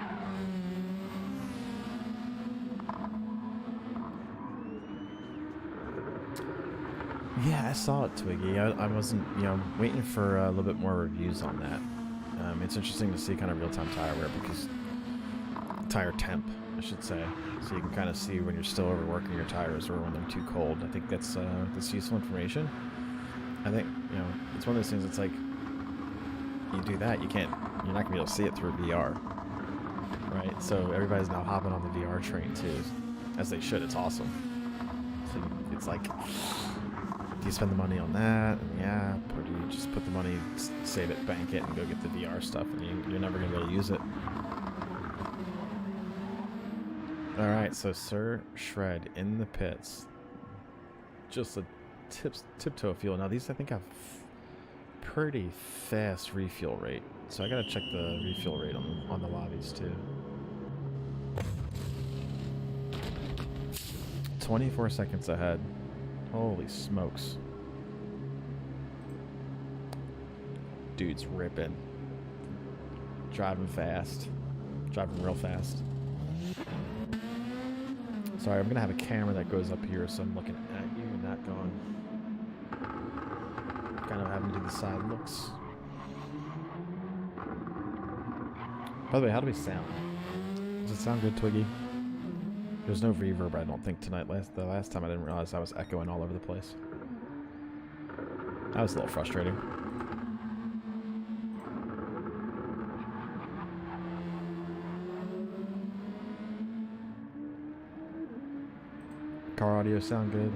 Yeah, I saw it, Twiggy. I wasn't, waiting for a little bit more reviews on that. It's interesting to see kind of real-time tire wear, because tire temp, I should say, so you can kind of see when you're still overworking your tires or when they're too cold. I think that's useful information. I think, you know, it's one of those things. It's like you do that, you're not gonna be able to see it through VR, right? So everybody's now hopping on the VR train too, as they should. It's awesome. So it's like, do you spend the money on that and the app, or do you just put the money, save it, bank it, and go get the VR stuff, and you're never gonna be able to use it. All right, so Sir Shred in the pits, just a tiptoe fuel. Now these I think have pretty fast refuel rate, so I gotta check the refuel rate on the lobbies too. 24 seconds ahead. Holy smokes. Dude's ripping. Driving fast. Driving real fast. Sorry, I'm gonna have a camera that goes up here, so I'm looking at you and not going. Kind of having to do the side looks. By the way, how do we sound? Does it sound good, Twiggy? There's no reverb, I don't think, tonight. The last time I didn't realize I was echoing all over the place. That was a little frustrating. Car audio sound good?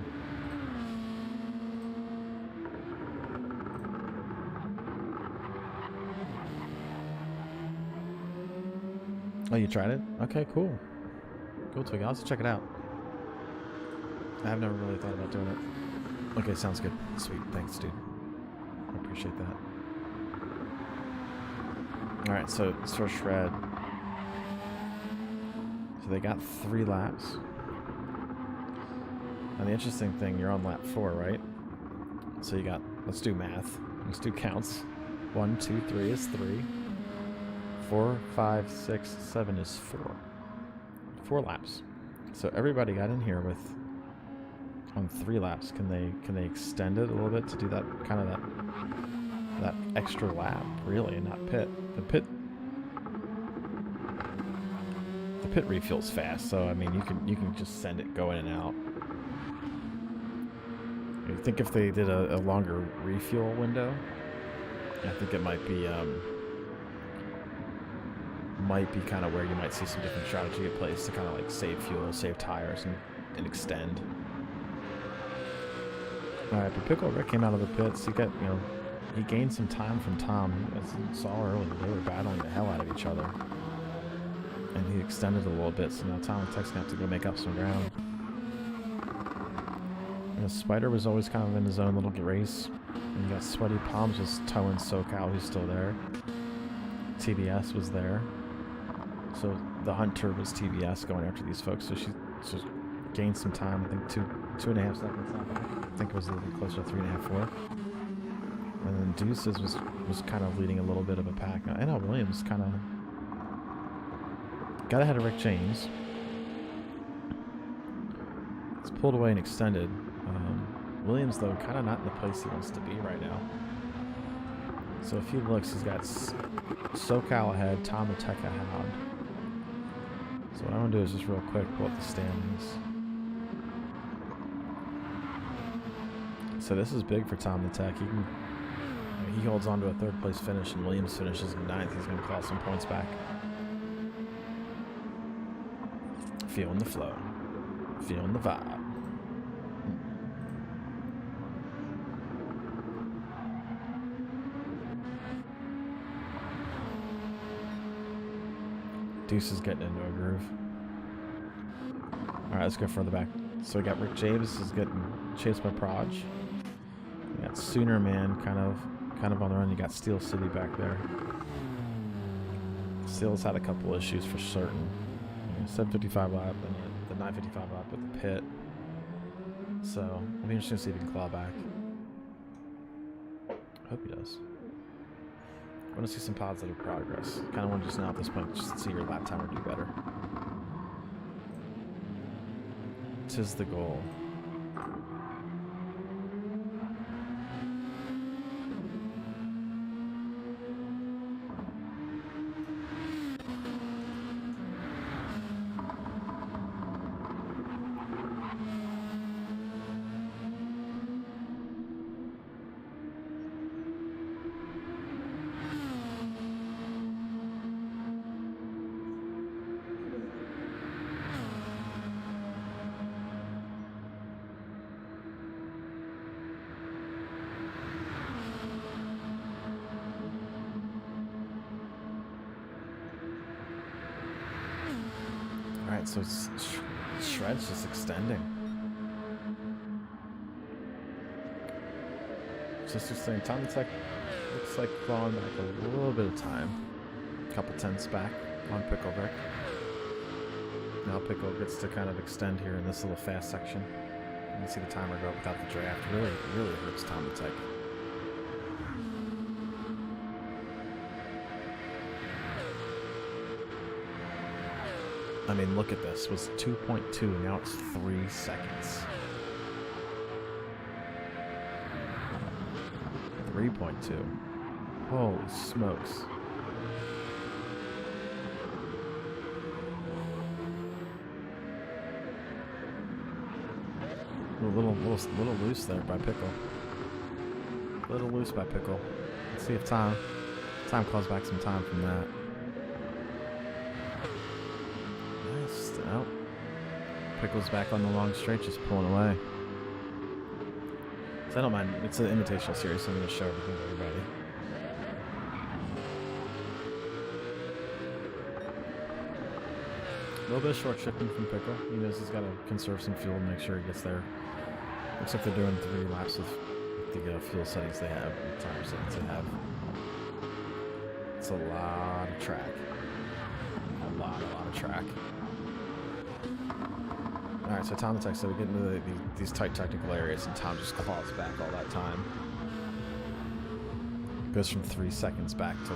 Oh, you tried it? Okay, cool. Cool, Twiggy. I'll have to check it out. I've never really thought about doing it. Okay, sounds good. Sweet. Thanks, dude. I appreciate that. Alright, so Sir Shred. So they got 3 laps. And the interesting thing, you're on lap 4, right? So you got, let's do math. Let's do counts. 1, 2, 3 is 3. 4, 5, 6, 7 is 4. 4 laps. So everybody got in here with on 3 laps. Can they extend it a little bit to do that kind of that extra lap, really, and not pit? The pit refuels fast, so I mean you can just send it going in and out. I think if they did a longer refuel window, I think it might be kind of where you might see some different strategy at place to kind of like save fuel, save tires, and extend. Alright, but Pickle Rick came out of the pits. He gained some time from Tom. As you saw earlier, they were battling the hell out of each other. And he extended a little bit, so now Tom and Tex have to go make up some ground. And Spider was always kind of in his own little race. And you got Sweaty Palms was towing SoCal, who's still there. TBS was there. So the Hunter was TBS going after these folks, so she just gained some time. I think 2.5 seconds now. I think it was a little bit closer to 3.5, 4. And then Deuces was kind of leading a little bit of a pack. Now N.L. Williams kind of got ahead of Rick James. It's pulled away and extended. Williams, though, kind of not in the place he wants to be right now. So if he looks, he's got SoCal ahead, Tom the Tech ahead. So what I want to do is just real quick pull up the standings. So this is big for Tom the Tech. He holds on to a 3rd place finish, and Williams finishes in 9th. He's going to claw some points back. Feeling the flow. Feeling the vibe. Deuce is getting into a groove. Alright, let's go further back. So we got Rick James is getting chased by Proj. We got Sooner Man kind of on the run. You got Steel City back there. Steel's had a couple issues for certain. 755 lap and the 955 lap with the pit. So it'll be interesting to see if he can claw back. I hope he does. I want to see some positive progress. Kind of want to just now at this point just see your lap timer do better. Tis the goal. Alright, so Shred's just extending. Just extending. Time to looks like clawing back a little bit of time. A couple tenths back on Picklebrick. Now Pickle gets to kind of extend here in this little fast section. You can see the timer go up without the draft. Really hurts Tom the Tech. I mean, look at this. It was 2.2, now it's 3 seconds. 3.2. Holy smokes. A little loose there by Pickle. A little loose by Pickle. Let's see if time calls back some time from that. Nice. Oh. Pickle's back on the long straight, just pulling away. So I don't mind. It's an invitational series, so I'm going to show everything to everybody. A little bit of short shifting from Pickle. He knows he's got to conserve some fuel and make sure he gets there. Looks like they're doing 3 laps with the fuel settings they have, the time settings they have. It's a lot of track. A lot of track. Alright, so Tom the Tech, so we get into these tight technical areas, and Tom just claws back all that time. Goes from 3 seconds back to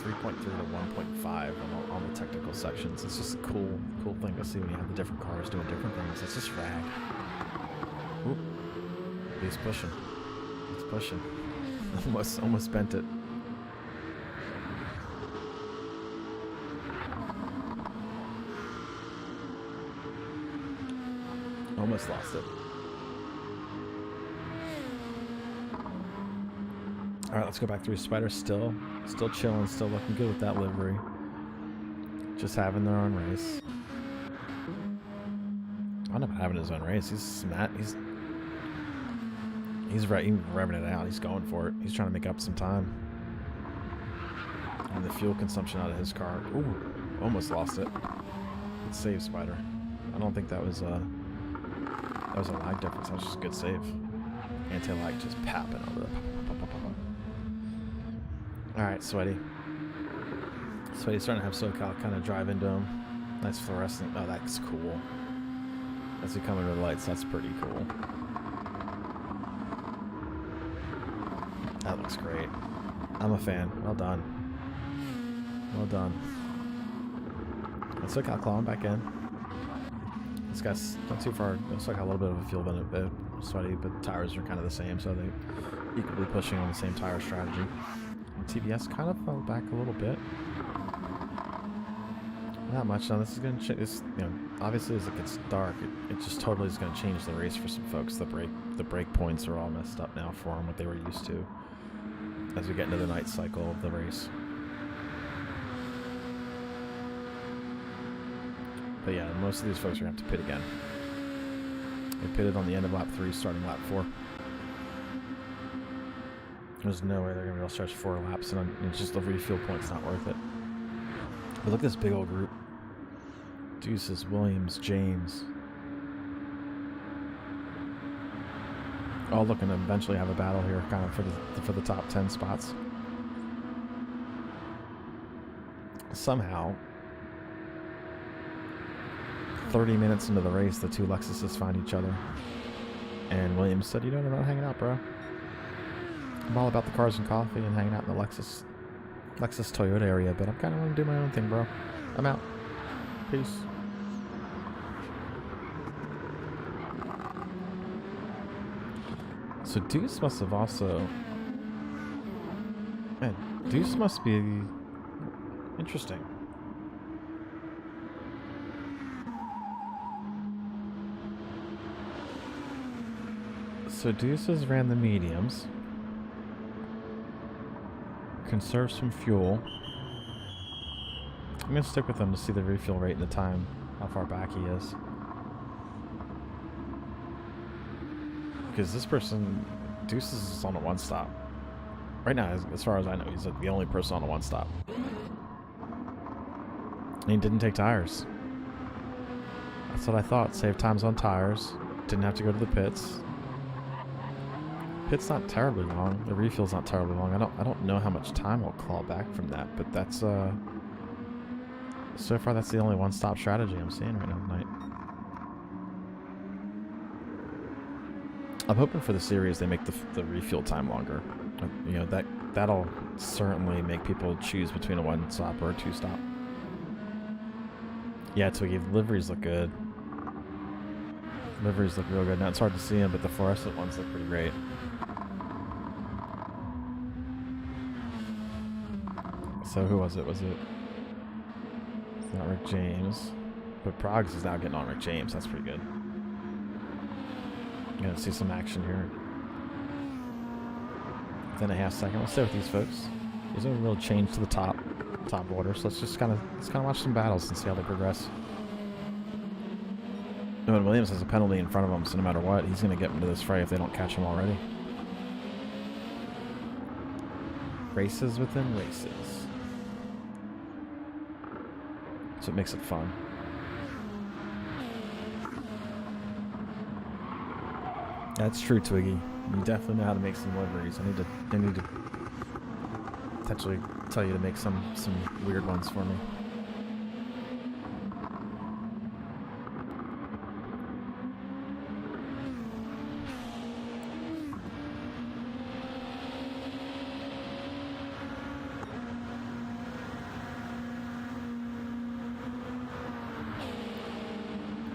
3.3 to 1.5 on the technical sections. It's just a cool thing to see when you have the different cars doing different things. It's just rad. Oop. He's pushing. He's pushing. Almost bent it. Almost lost it. Alright, let's go back through. Spider still chilling, still looking good with that livery. Just having their own race. I don't know about having his own race. He's revving it out. He's going for it. He's trying to make up some time. And the fuel consumption out of his car. Ooh, almost lost it. Good save, Spider. I don't think that was a lag difference. That was just a good save. Anti-lag just popping over the Alright, Sweaty. Sweaty's starting to have SoCal kind of drive into him. Nice fluorescent. Oh, that's cool. As we come into the lights, that's pretty cool. That looks great. I'm a fan. Well done. Well done. And SoCal clawing back in. This guy's not too far. Looks like a little bit of a fuel benefit. Sweaty, but tires are kind of the same, so they equally pushing on the same tire strategy. And TBS kind of fell back a little bit. Not much. Now this is going to change. You know, obviously as it gets dark, it just totally is going to change the race for some folks. The brake points are all messed up now for them, what they were used to, as we get into the night cycle of the race. But yeah, most of these folks are going to have to pit again. They pitted on the end of lap 3, starting lap 4. There's no way they're going to be able to stretch 4 laps, and it's just the refuel point's not worth it. But look at this big old group. Deuces, Williams, James. All looking to eventually have a battle here, kind of for the top 10 spots. Somehow, 30 minutes into the race, the 2 Lexuses find each other. And Williams said, you know, I'm not hanging out, bro. I'm all about the cars and coffee and hanging out in the Lexus Toyota area, but I'm kind of want to do my own thing, bro. I'm out. Peace. So Deuce must have also... Man, Deuce must be... interesting. So Deuces ran the mediums. Conserve some fuel. I'm going to stick with him to see the refuel rate and the time, how far back he is. Because this person, Deuces is on a 1-stop. Right now, as far as I know, he's the only person on a 1-stop. And he didn't take tires. That's what I thought. Save times on tires. Didn't have to go to the pits. Pit's not terribly long. The refill's not terribly long. I don't know how much time I'll claw back from that, but that's so far that's the only one-stop strategy I'm seeing right now tonight. I'm hoping for the series they make the refuel time longer. You know, that'll certainly make people choose between a one-stop or a two-stop. Yeah, Twiggy, the liveries look good. Liveries look real good. Now it's hard to see them, but the fluorescent ones look pretty great. So who was it? Was it? It's not Rick James, but Progs is now getting on Rick James. That's pretty good. Gonna see some action here. Within a half second. Let's stay with these folks. There's no real change to the top order, so let's kind of watch some battles and see how they progress. And Williams has a penalty in front of him, so no matter what, he's going to get into this fray if they don't catch him already. Races within races. So it makes it fun. That's true, Twiggy. You definitely know how to make some liveries. I need to potentially tell you to make some weird ones for me.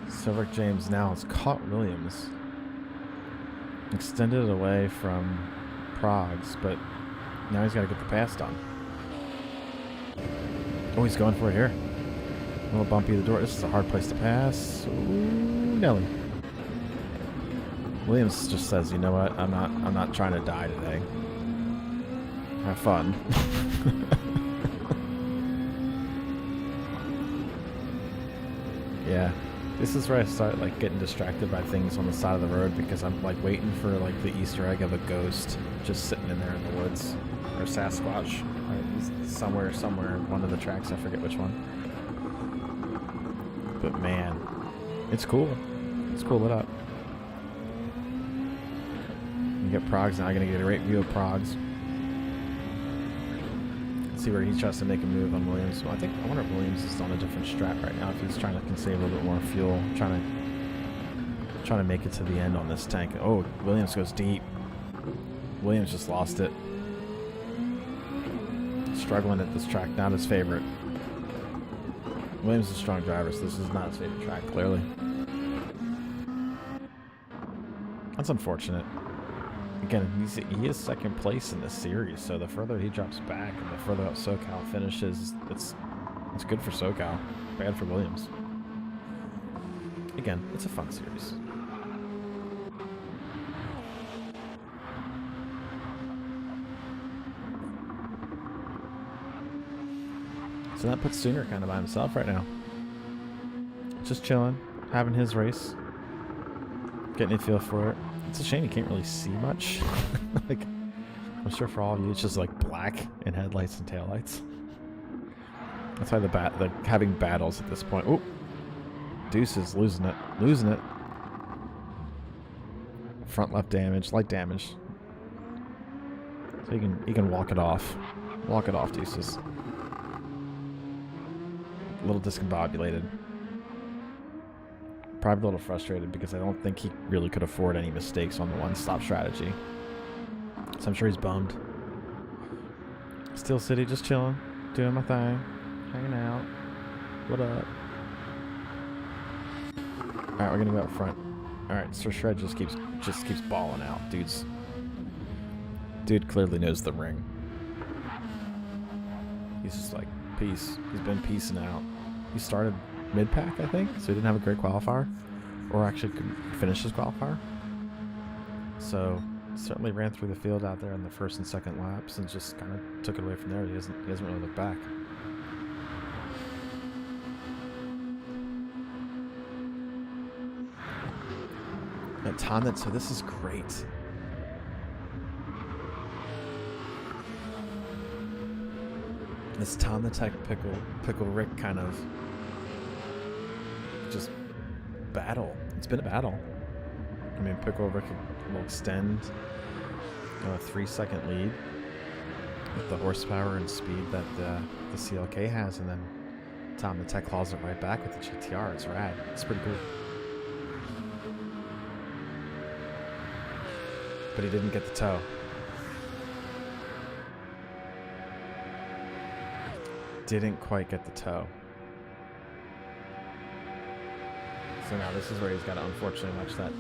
So Rick James now has caught Williams. Extended it away from Progs, but now he's got to get the pass done. Oh, he's going for it here. A little bumpy at the door. This is a hard place to pass. Ooh, Nelly. Williams just says, "You know what? I'm not trying to die today. Have fun." Yeah. This is where I start like getting distracted by things on the side of the road because I'm like waiting for like the Easter egg of a ghost just sitting in there in the woods, or Sasquatch, right? somewhere one of the tracks. I forget which one. But man, it's cool. It's cool lit up. You get Progs now. I'm gonna get a great view of Progs. See where he tries to make a move on Williams. Well, I wonder if Williams is on a different strat right now. If he's trying to save a little bit more fuel, trying to make it to the end on this tank. Oh, Williams goes deep. Williams just lost it. Struggling at this track, not his favorite. Williams is a strong driver, so this is not his favorite track, clearly. That's unfortunate. Again, he is second place in this series, so the further he drops back and the further out SoCal finishes, it's good for SoCal, bad for Williams. Again, it's a fun series. So that puts Sooner kind of by himself right now. Just chilling, having his race, getting a feel for it. It's a shame you can't really see much. Like, I'm sure for all of you, it's just like black in headlights and taillights. That's why they're having battles at this point. Oh, Deuce is losing it. Front left damage, light damage. So you can walk it off. Walk it off, Deuces. A little discombobulated. Probably a little frustrated because I don't think he really could afford any mistakes on the one-stop strategy. So I'm sure he's bummed. Steel City, just chilling, doing my thing, hanging out. What up? All right, we're gonna go up front. All right, so Shred just keeps balling out, dude clearly knows the ring. He's just like peace. He's been peacing out. He started mid-pack, I think, so he didn't have a great qualifier, or actually couldn't finish his qualifier. So certainly ran through the field out there in the first and second laps and just kind of took it away from there. He hasn't really looked back. But Tonda, so this is great. This Tonda Tech Pickle Rick kind of just battle. It's been a battle. I mean, Pickle Rick will extend a 3-second lead with the horsepower and speed that the CLK has, and then Tom the Tech claws it right back with the GTR. It's rad. It's pretty cool. But he didn't get the toe. Didn't quite get the toe. So now this is where he's got to unfortunately watch that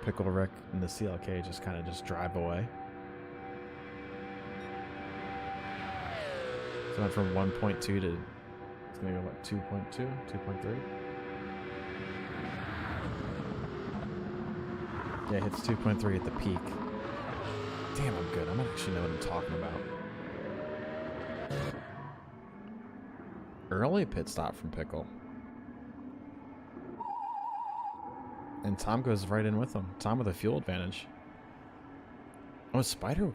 Pickle Rick and the CLK just kind of just drive away. So went from 1.2 to, it's going to go what, 2.2, 2.3? Yeah, it hits 2.3 at the peak. Damn, I'm good. I might actually know what I'm talking about. Early pit stop from Pickle. And Tom goes right in with him. Tom with a fuel advantage. Oh, Spider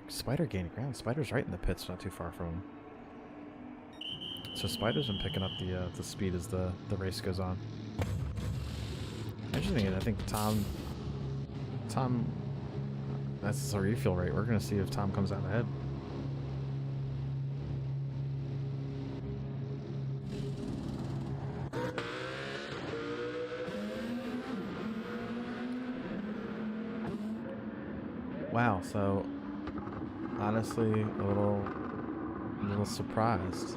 gained ground. Spider's right in the pits, not too far from him. So Spider's been picking up the speed as the race goes on. Interesting, I think Tom, that's our refuel rate. We're gonna see if Tom comes out ahead. Wow, so honestly a little surprised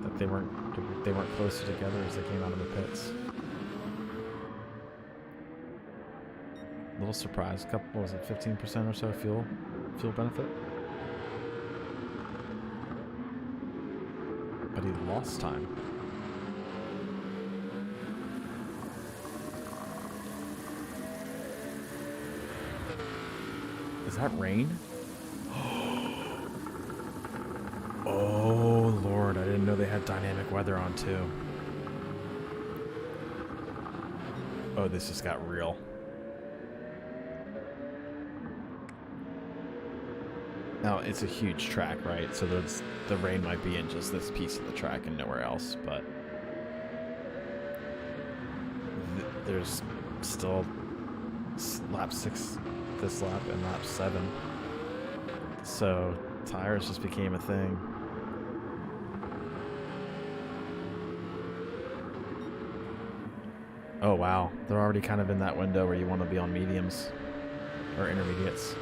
that they weren't closer together as they came out of the pits. A little surprised. Couple, what was it, 15% or so fuel benefit? But he lost time. Is that rain? Oh, Lord. I didn't know they had dynamic weather on, too. Oh, this just got real. Now, it's a huge track, right? So the rain might be in just this piece of the track and nowhere else, but there's still lap 6 this lap and lap 7. So tires just became a thing. Oh wow, they're already kind of in that window where you want to be on mediums or intermediates.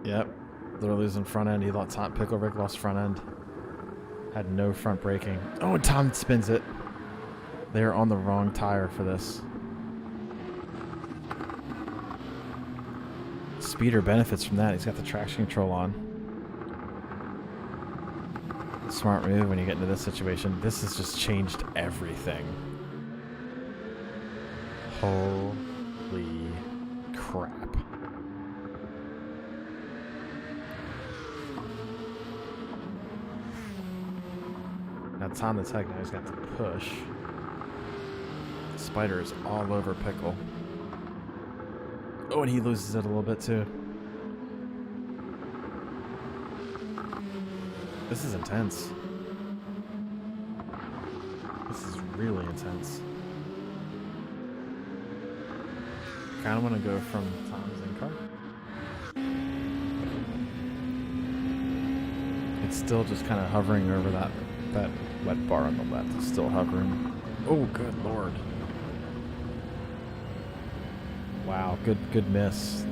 Yep, they're losing front end. He lost top. Pickle Rick lost front end. Had no front braking. Oh, and Tom spins it. They're on the wrong tire for this. Speeder benefits from that. He's got the traction control on. Smart move when you get into this situation. This has just changed everything. Holy crap. Now Tom the Tech, now he's got to push. Spider is all over Pickle. Oh, and he loses it a little bit too. This is intense. This is really intense. Kind of want to go from Tom's in-car. It's still just kind of hovering over that wet bar on the left. It's still hovering. Oh, good lord. Wow, good miss.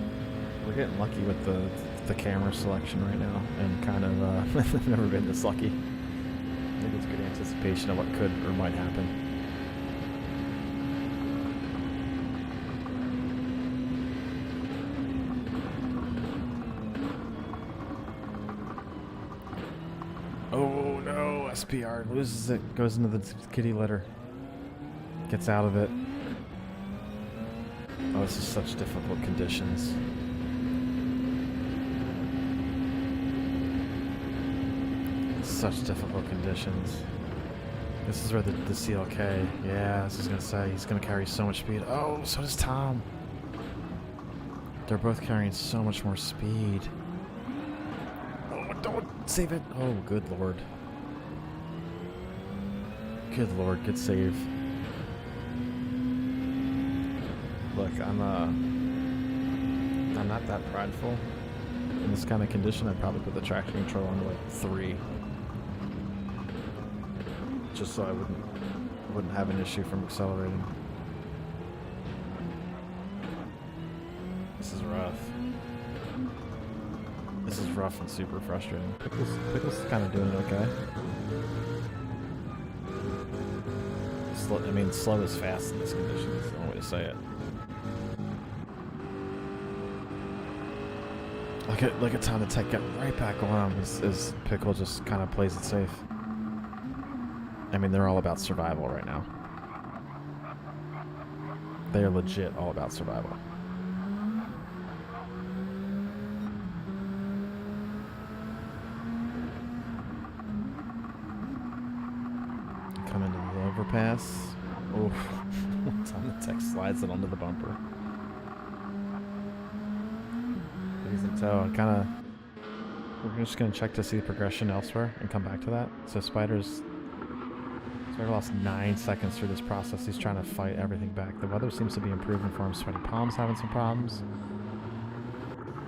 We're getting lucky with the camera selection right now, and kind of never been this lucky. I think it's good anticipation of what could or might happen. Oh no, SPR loses it, goes into the kitty litter, gets out of it. Oh, this is such difficult conditions. Such difficult conditions. This is where the CLK, yeah, I was gonna say, he's gonna carry so much speed. Oh, so does Tom. They're both carrying so much more speed. Oh, Don't save it. Oh, good lord. Good lord, good save. Look, I'm not that prideful. In this kind of condition, I'd probably put the traction control on to like 3. Just so I wouldn't have an issue from accelerating. This is rough. This is rough and super frustrating. Pickle's kind of doing okay. Slow is fast in this condition. That's the only way to say it. Look at Tom the Tech getting right back on him as Pickle just kind of plays it safe. I mean, they're all about survival right now. They are legit all about survival. Come into the overpass. Oh, Tom the Tech slides it onto the bumper. He's in tow. We're just gonna check to see progression elsewhere and come back to that. So Spider lost 9 seconds through this process. He's trying to fight everything back. The weather seems to be improving for him. Sweaty Palm's having some problems.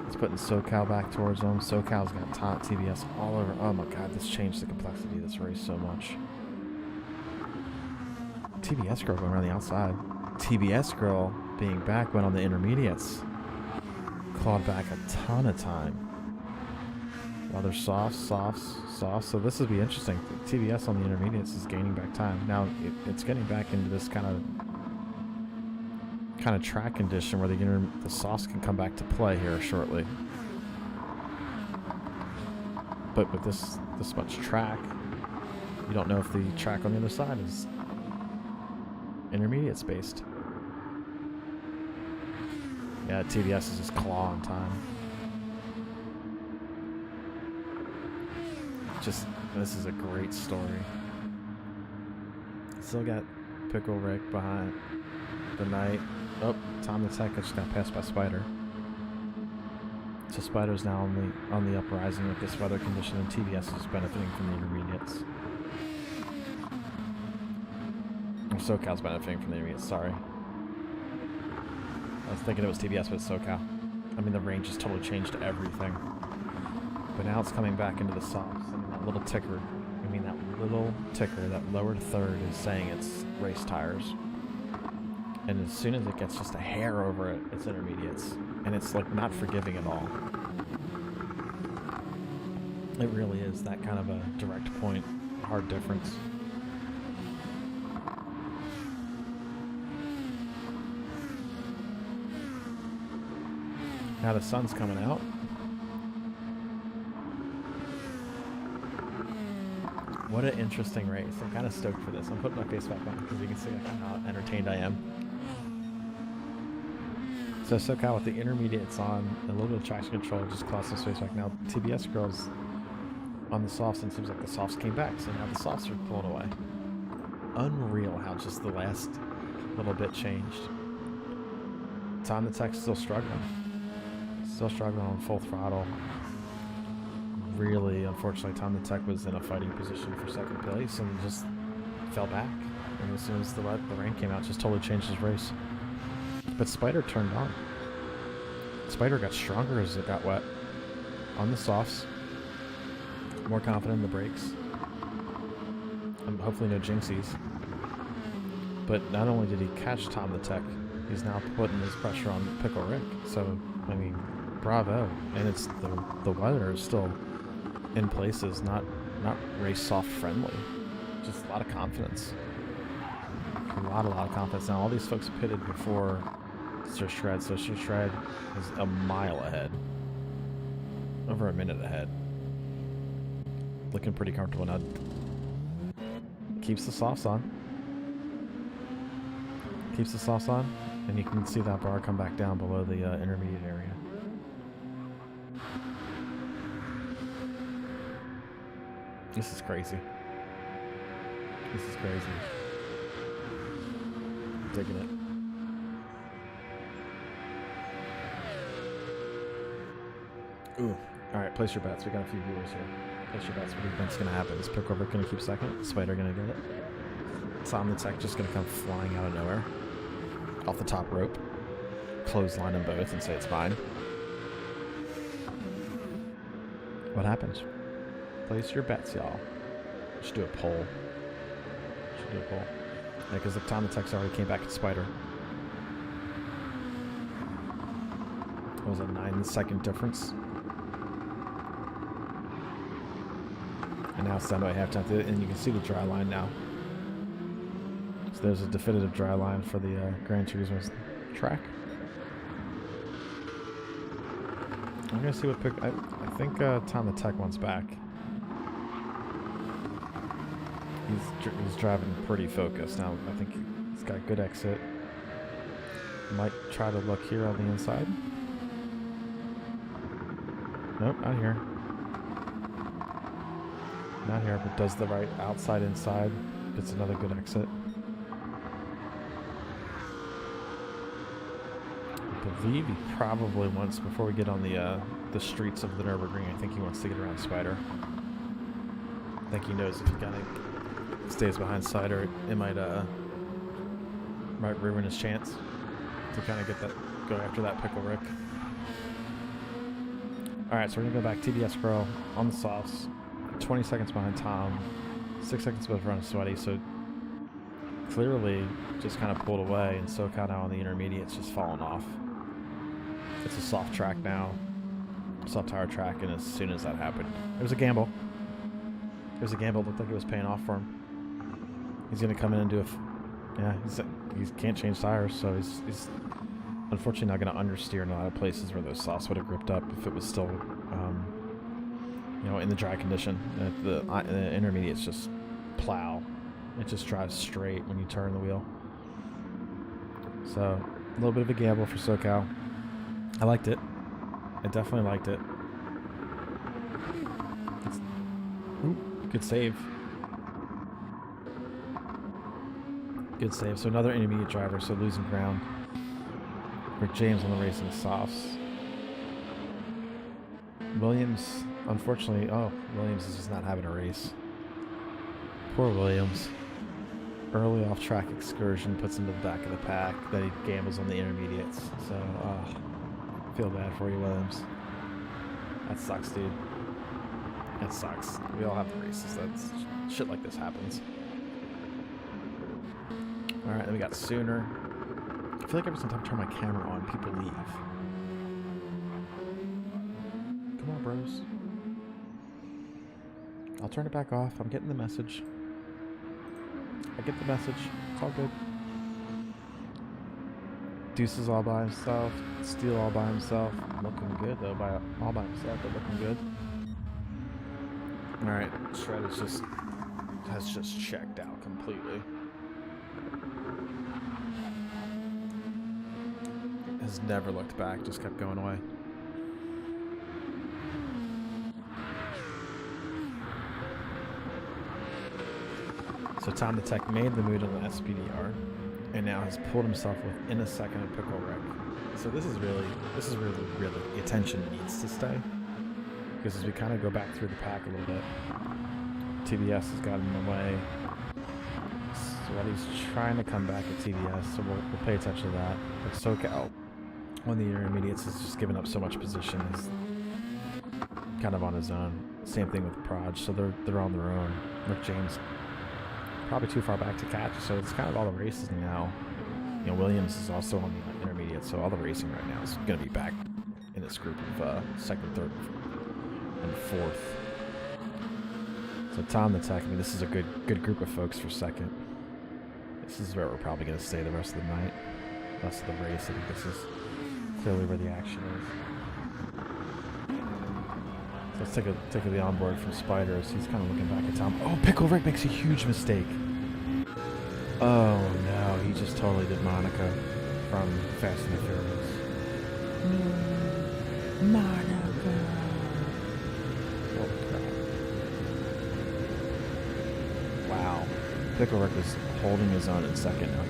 He's putting SoCal back towards him. SoCal's got TBS all over. Oh my god, this changed the complexity of this race so much. TBS girl going around the outside. TBS girl being back went on the intermediates. Clawed back a ton of time. While they're softs. So this would be interesting. TBS on the intermediates is gaining back time. Now it's getting back into this kind of track condition where the softs can come back to play here shortly. But with this much track, you don't know if the track on the other side is intermediates based. Yeah, TBS is just clawing time. This is a great story. Still got Pickle Rick behind the night. Oh, Tom the Tech just got passed by Spider. So Spider's now on the uprising with this weather condition, and TBS is benefiting from the intermediates. Or SoCal's benefiting from the intermediates, sorry. I was thinking it was TBS, but it's SoCal. I mean, the range has totally changed everything. But now it's coming back into the softs. I mean, that little ticker, that lower third is saying it's race tires. And as soon as it gets just a hair over it, it's intermediates. And it's like not forgiving at all. It really is that kind of a direct point, hard difference. Now the sun's coming out. What an interesting race. I'm kind of stoked for this. I'm putting my face back on because you can see how entertained I am. So SoCal with the intermediates on, a little bit of traction control, just crossed some space back. Now TBS girls on the softs, and it seems like the softs came back, so now the softs are pulling away. Unreal how just the last little bit changed. Tom the Tech's still struggling. Still struggling on full throttle. Really, unfortunately, Tom the Tech was in a fighting position for second place and just fell back. And as soon as the rain came out, just totally changed his race. But Spider turned on. Spider got stronger as it got wet. On the softs. More confident in the brakes. And hopefully no jinxies. But not only did he catch Tom the Tech, he's now putting his pressure on Pickle Rick. So, I mean, bravo. And it's the weather is still in places not race soft friendly. Just a lot of confidence. A lot of confidence. Now all these folks pitted before Sir Shred, so Sir Shred is a mile ahead. Over a minute ahead. Looking pretty comfortable now. Keeps the softs on. Keeps the softs on, and you can see that bar come back down below the intermediate area. This is crazy. This is crazy. Digging it. Ooh, Alright, place your bets. We got a few viewers here. Place your bets. What do you think's going to happen? Is Pickle Rick going to keep second? Spider going to get it? Tom the Tech just going to come flying out of nowhere. Off the top rope. Clothesline them both and say it's mine. What happens? Place your bets, y'all. Should do a poll. Should do a poll. Yeah, because the Tom the Tech's already came back at Spider. What was a 9-second difference? And now it's down to a halftime, and you can see the dry line now. So there's a definitive dry line for the Gran Turismo track. I'm gonna see what pick. I think Tom the Tech wants back. He's driving pretty focused now. I think he's got a good exit. Might try to look here on the inside. Nope, not here. Not here, but does the right outside inside. Gets another good exit. I believe he probably wants, before we get on the streets of the Nürburgring, I think he wants to get around Spider. I think he knows if he kind of stays behind Spider, it might ruin his chance to kind of go after that Pickle Rick. Alright, so we're going to go back. TBS Pro on the softs. 20 seconds behind Tom. 6 seconds above Run Sweaty. So clearly just kind of pulled away. And SoCal now on the intermediates just falling off. It's a soft track now. Soft tire track. And as soon as that happened, there was a gamble. There's a gamble. It looked like it was paying off for him. He's going to come in and do he can't change tires. So he's unfortunately not going to understeer in a lot of places where those softs would have gripped up if it was still, in the dry condition. The intermediates just plow. It just drives straight when you turn the wheel. So a little bit of a gamble for SoCal. I liked it. I definitely liked it. Good save. Good save. So another intermediate driver, so losing ground. Rick James on the racing softs. Williams, unfortunately, Williams is just not having a race. Poor Williams. Early off-track excursion puts him to the back of the pack. Then he gambles on the intermediates. So, feel bad for you, Williams. That sucks, dude. That sucks. We all have the races. Shit like this happens. Alright, then we got Sooner. I feel like every time I turn my camera on, people leave. Come on, bros. I'll turn it back off. I'm getting the message. I get the message. It's all good. Deuce is all by himself. Steele all by himself. Looking good, though. All by himself, but looking good. Alright, Shred has just checked out completely. Has never looked back, just kept going away. So Tom the Tech made the move on the SPDR, and now has pulled himself within a second of Pickle Rick. So this is really the attention needs to stay, because as we kind of go back through the pack a little bit, TBS has gotten in the way. Sweaty's trying to come back at TBS, so we'll pay attention to that. But SoCal, one of the intermediates, has just given up so much position. He's kind of on his own. Same thing with Proj, so they're on their own. Rick James probably too far back to catch, so it's kind of all the races now. Williams is also on the intermediate, so all the racing right now is going to be back in this group of second, third, and fourth. So Tom the Tech, this is a good group of folks for second. This is where we're probably going to stay the rest of the night, rest of the race. I think this is clearly where the action is. So let's take the onboard from Spider as he's kind of looking back at Tom. Oh, Pickle Rick makes a huge mistake. Oh no, he just totally did Monica from Fast and the Furious. Monica. Oh crap. Wow. Pickle Rick is holding his own in second now.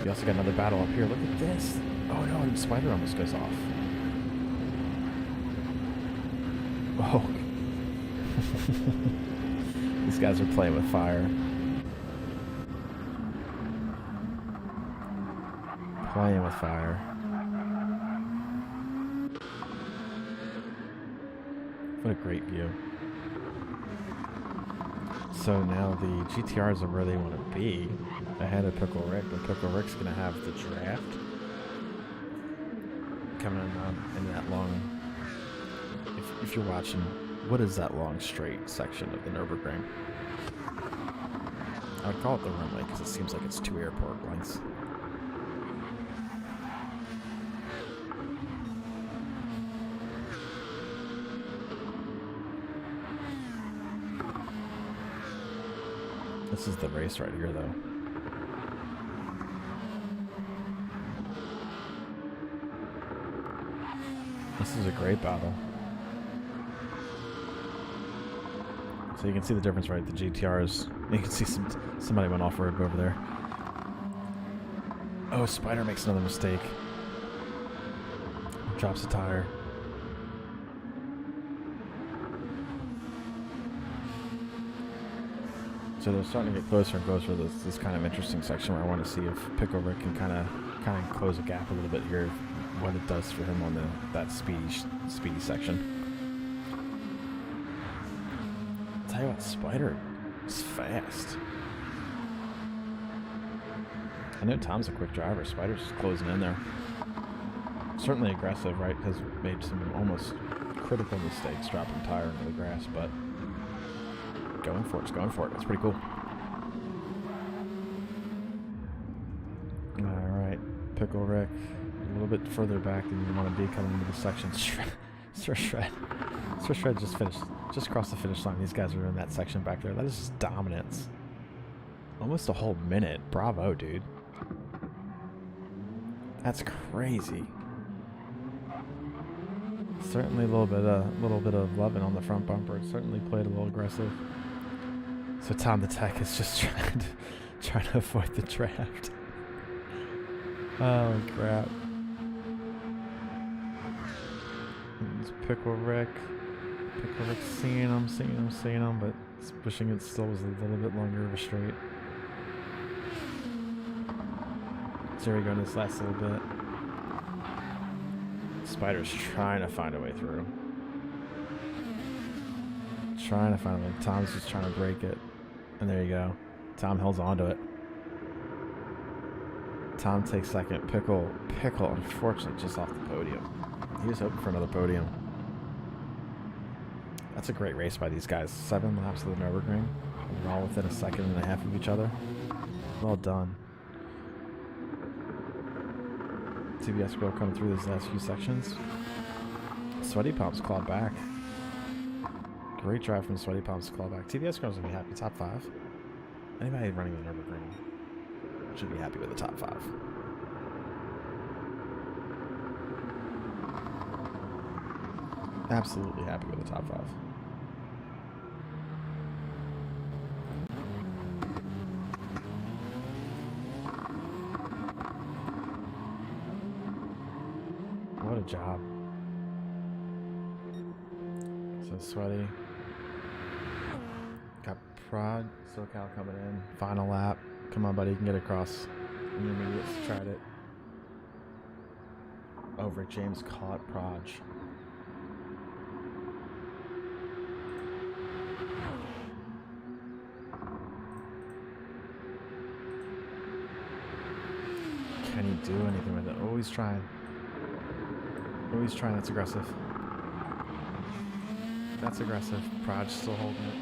We also got another battle up here. Look at this. Oh no, and Spider almost goes off. Oh. These guys are playing with fire. Playing with fire. What a great view. So now the GTRs are where they want to be, ahead of Pickle Rick, but Pickle Rick's going to have the draft coming in that long. If you're watching, what is that long straight section of the Nürburgring? I would call it the runway because it seems like it's 2 airport lengths. This is the race right here, though. This is a great battle. So you can see the difference, right? The GTRs. You can see somebody went off road over there. Oh, Spider makes another mistake. Drops a tire. So they're starting to get closer and closer to this kind of interesting section where I want to see if Pickle Rick can kind of close a gap a little bit here, what it does for him on that speedy section. I'll tell you what, Spider is fast. I know Tom's a quick driver. Spider's just closing in there. Certainly aggressive, right? Has made some almost critical mistakes dropping tire into the grass, but going for it. It's going for it. That's pretty cool. All right, Pickle Rick, a little bit further back than you want to be coming into the section. Sir Shred just finished, just crossed the finish line. These guys are in that section back there. That is just dominance. Almost a whole minute. Bravo, dude. That's crazy. Certainly a little bit of loving on the front bumper. It certainly played a little aggressive. So Tom the Tech is just trying to avoid the draft. Oh crap! It's Pickle Rick. Pickle Rick seeing him, but wishing it still was a little bit longer of a straight. So here we go in this last little bit. Spider's trying to find a way through. Tom's just trying to break it. And there you go. Tom holds on to it. Tom takes second. Pickle, unfortunately, just off the podium. He was hoping for another podium. That's a great race by these guys. 7 laps of the Nürburgring. We're all within a second and a half of each other. Well done. TBS Girl coming through these last few sections. Sweaty Palms clawed back. Great drive from Sweaty Palms to claw back. TBS Girl's gonna be happy. Top 5. Anybody running the Nürburgring should be happy with the top 5. Absolutely happy with the top 5. What a job. So Sweaty. Got Prod, SoCal coming in. Final lap. Come on, buddy. You can get across. Intermediates tried it. Oh, Rick James caught Proj. Can he do anything with it? Oh, he's trying. Oh, he's trying. That's aggressive. That's aggressive. Proj still holding it.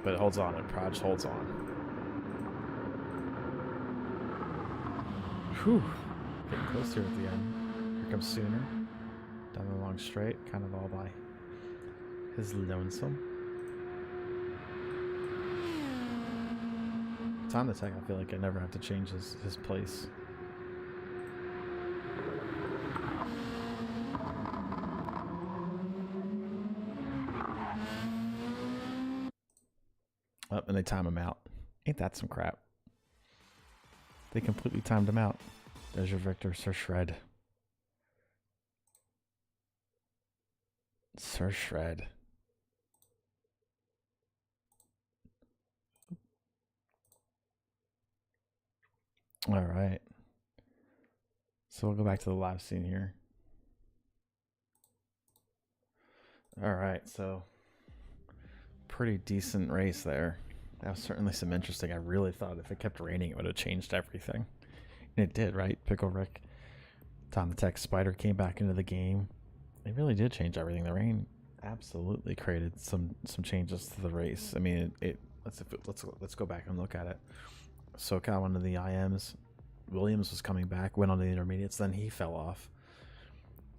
But it holds on, and Proj holds on. Whew. Getting close here at the end. Here comes Sooner. Down the long straight, kind of all by his lonesome. Tom the Tech, I feel like I never have to change his place. Oh, and they time him out. Ain't that some crap? They completely timed him out. There's your victor, Sir Shred. Sir Shred. All right. So we'll go back to the live scene here. All right, so pretty decent race there. That was certainly some interesting. I really thought if it kept raining, it would have changed everything. And it did, right? Pickle Rick, Tom the Tech Spider came back into the game. It really did change everything. The rain absolutely created some changes to the race. I mean, let's go back and look at it. SoCal went to the IMs. Williams was coming back, went on the intermediates, then he fell off.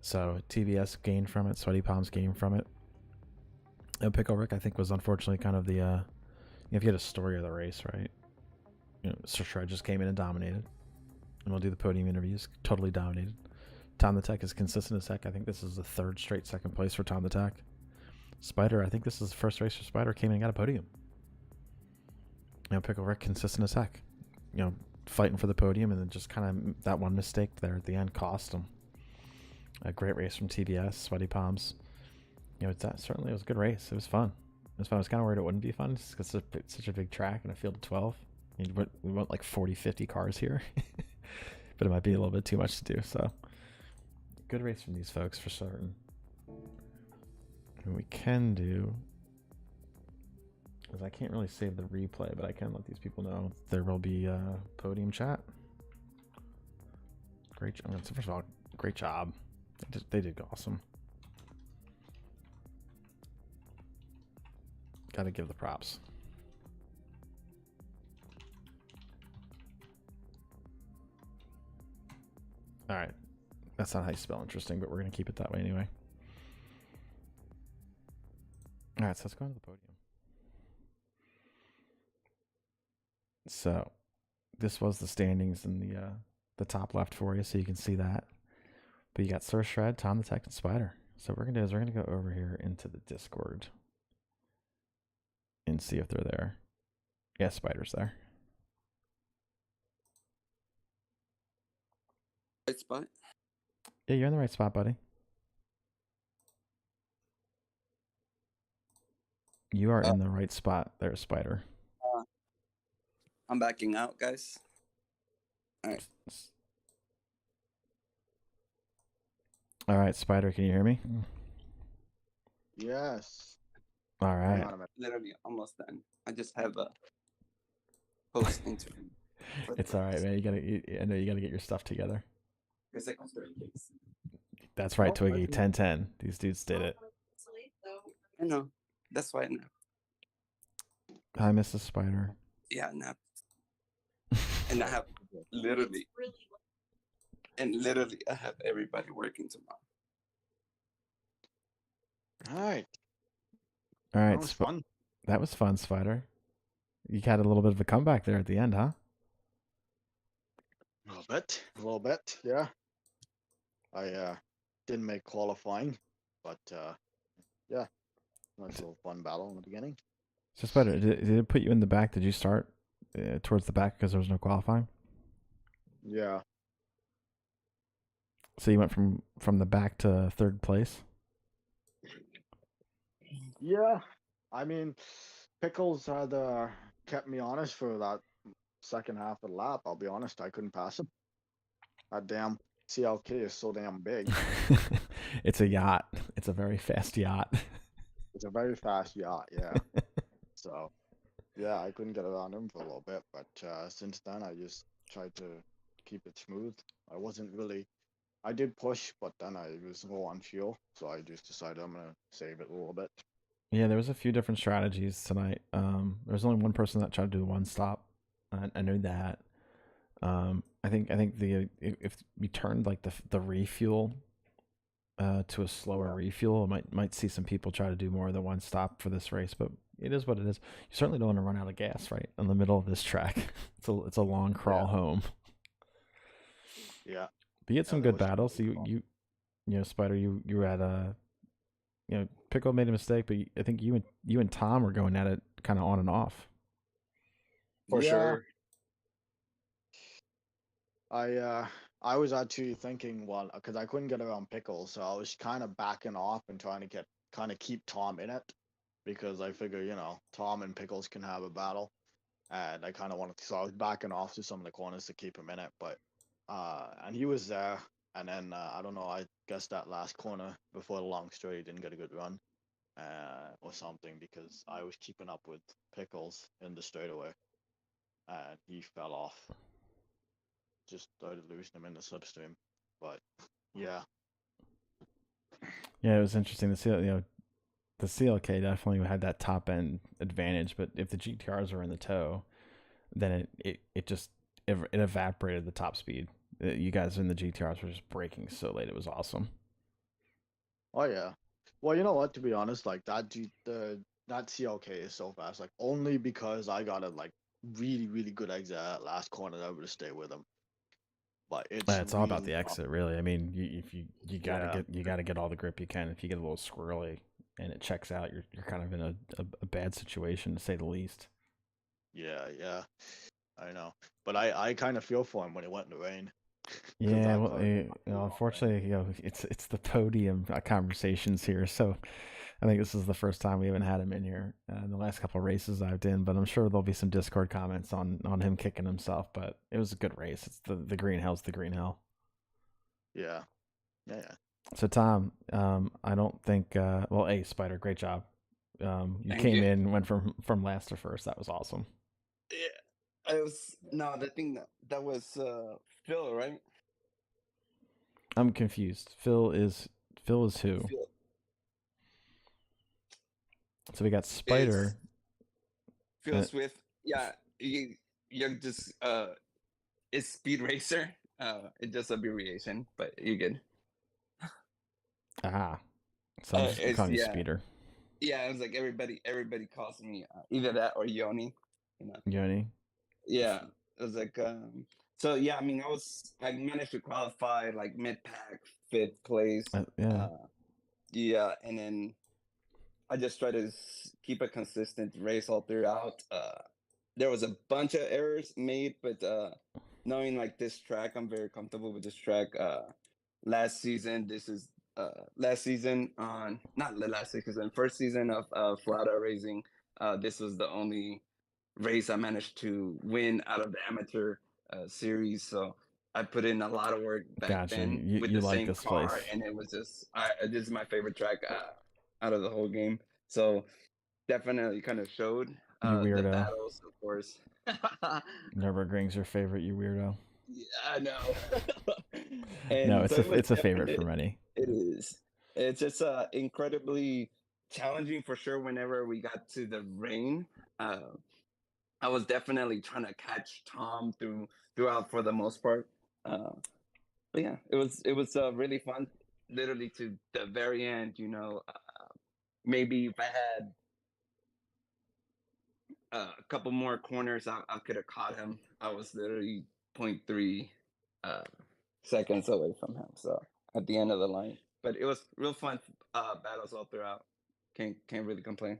So TBS gained from it. Sweaty Palms gained from it. Pickle Rick, I think, was unfortunately kind of the if you had a story of the race, right? Sir Shred just came in and dominated. And we'll do the podium interviews. Totally dominated. Tom the Tech is consistent as heck. I think this is the third straight second place for Tom the Tech. Spider, I think this is the first race for Spider. Came in and got a podium. Pickle Rick, consistent as heck. Fighting for the podium, and then just kind of that one mistake there at the end cost him. A great race from TBS, Sweaty Palms. Certainly it was a good race. It was fun. It was fun. I was kind of worried it wouldn't be fun just because it's such a big track and a field of 12. We want like 40, 50 cars here. But it might be a little bit too much to do. So, good race from these folks for certain. And we can do, because I can't really save the replay, but I can let these people know there will be a podium chat. Great job. First of all, great job. They did awesome. Gotta give the props. All right. That's not how you spell interesting, but we're going to keep it that way anyway. All right, so let's go to the podium. So this was the standings in the top left for you, so you can see that. But you got Sir Shred, Tom the Tech, and Spider. So what we're going to do is we're going to go over here into the Discord and see if they're there. Yeah, Spider's there. Right spot? Yeah, you're in the right spot, buddy. You are in the right spot there, Spider. I'm backing out, guys. All right. All right, Spider, can you hear me? Yes. All right. Literally almost done. I just have a post interview. It's all right, man. I know you gotta get your stuff together. That's right, Twiggy. 10-10. These dudes did it. I know. That's why I napped. Hi, Mrs. Spider. Yeah, I napped. And I have literally I have everybody working tomorrow. All right. All right. That was fun. That was fun, Spider. You had a little bit of a comeback there at the end, huh? A little bit, yeah. I didn't make qualifying, but yeah, nice little fun battle in the beginning. So, Spider, did it put you in the back? Did you start towards the back because there was no qualifying? Yeah. So you went from the back to third place? Yeah. I mean, Pickles had kept me honest for that second half of the lap. I'll be honest, I couldn't pass him. That damn CLK is so damn big. It's a yacht. It's a very fast yacht. It's a very fast yacht, yeah. So, yeah, I couldn't get around him for a little bit, but since then I just tried to keep it smooth. I did push, but then I was low on fuel, so I just decided I'm gonna save it a little bit. Yeah, there was a few different strategies tonight. There was only one person that tried to do one stop. I knew that. I think if we turned like the refuel to a slower refuel, might see some people try to do more than one stop for this race, but it is what it is. You certainly don't want to run out of gas right in the middle of this track. It's a long crawl home. Yeah. But you had some good battles. So you Spider, you had Pickle made a mistake, but I think you and Tom were going at it kind of on and off. For sure. I was actually thinking, well, because I couldn't get around Pickles, so I was kind of backing off and trying to keep Tom in it, because I figure, Tom and Pickles can have a battle, and I kind of wanted to, so I was backing off to some of the corners to keep him in it, but and he was there, and then I don't know, I guess that last corner before the long straight, he didn't get a good run, or something, because I was keeping up with Pickles in the straightaway, and he fell off. Just started losing him in the slipstream. But yeah, Yeah, it was interesting to see. The CLK definitely had that top end advantage, but if the GTRs were in the tow, then it just it evaporated the top speed. You guys in the GTRs were just braking so late. It was awesome. oh yeah. Well, you know what? To be honest, like that CLK is so fast. Like only because I got a really really good exit at that last corner that I would have stayed with him. But it's It's all about really the tough. exit, really. I mean, if you gotta Yeah, get all the grip you can. If you get a little squirrely and it checks out, you're kind of in a bad situation to say the least. yeah. I know. But I kind of feel for him when he went in the rain. Because Yeah, that well, car. unfortunately, it's the podium conversations here. So I think this is the first time we haven't had him in here in the last couple of races I've done. But I'm sure there'll be some Discord comments on him kicking himself. But it was a good race. It's the green hell's the green hell. Yeah, yeah. So Tom, I don't think. Well, hey, Spider, great job. You Thank came you. in, went from last to first. That was awesome. Yeah, I was no, the thing that was Phil, right? I'm confused. Phil is who? Phil So we got is Spider. Phil Uh, Swift. Yeah, you're just it's Speed Racer. It's just abbreviation, but you're good. ah, so I'm just It's calling you Speeder. yeah. It was like everybody calls me either that or Yoni. You know. Yoni. Yeah, it was like so yeah, I mean I managed to qualify like mid pack, fifth place. Yeah, Uh yeah, and then I just try to keep a consistent race all throughout. There was a bunch of errors made, but knowing like this track, I'm very comfortable with this track. Last season, this is last season on not the last season, first season of Flat Racing. This was the only race I managed to win out of the amateur series. So I put in a lot of work back gotcha. then with You the like same this car, place? and it was just this is my favorite track out of the whole game. So definitely kind of showed You the weirdo. battles, of course. Nurburgring's your favorite. You weirdo. Yeah, I know. No, And so it was it's a favorite definitely for many. it is. It's just incredibly challenging for sure. Whenever we got to the rain, uh, I was definitely trying to catch Tom throughout for the most part. Uh, but yeah, it was really fun. Literally to the very end, maybe if I had a couple more corners, I could have caught him. I was literally point 0.3 uh, seconds away from him. So at the end of the line, but it was real fun battles all throughout. Can't really complain.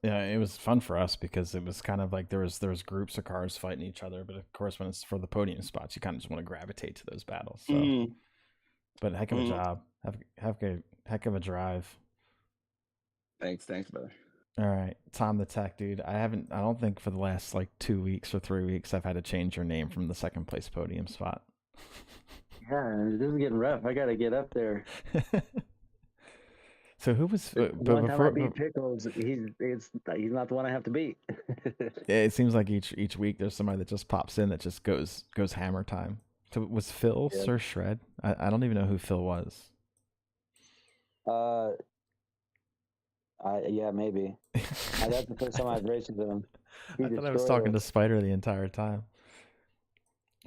Yeah, it was fun for us because it was kind of like there was groups of cars fighting each other, but of course when it's for the podium spots, you kind of just want to gravitate to those battles. So, Mm-hmm. but heck of a Mm-hmm. job, have a heck of a drive. Thanks, brother. All right, Tom the Tech dude. I don't think for the last like 2 weeks or 3 weeks I've had to change your name from the second place podium spot. Yeah, this is getting rough. I got to get up there. So who was? The But one time I beat Pickles, he's not the one I have to beat. yeah, it seems like each week there's somebody that just pops in that just goes hammer time. So was Phil Yeah. Sir Shred? I don't even know who Phil was. Yeah, maybe. That's the first time I've raced with him. I thought I was talking to Spider the entire time.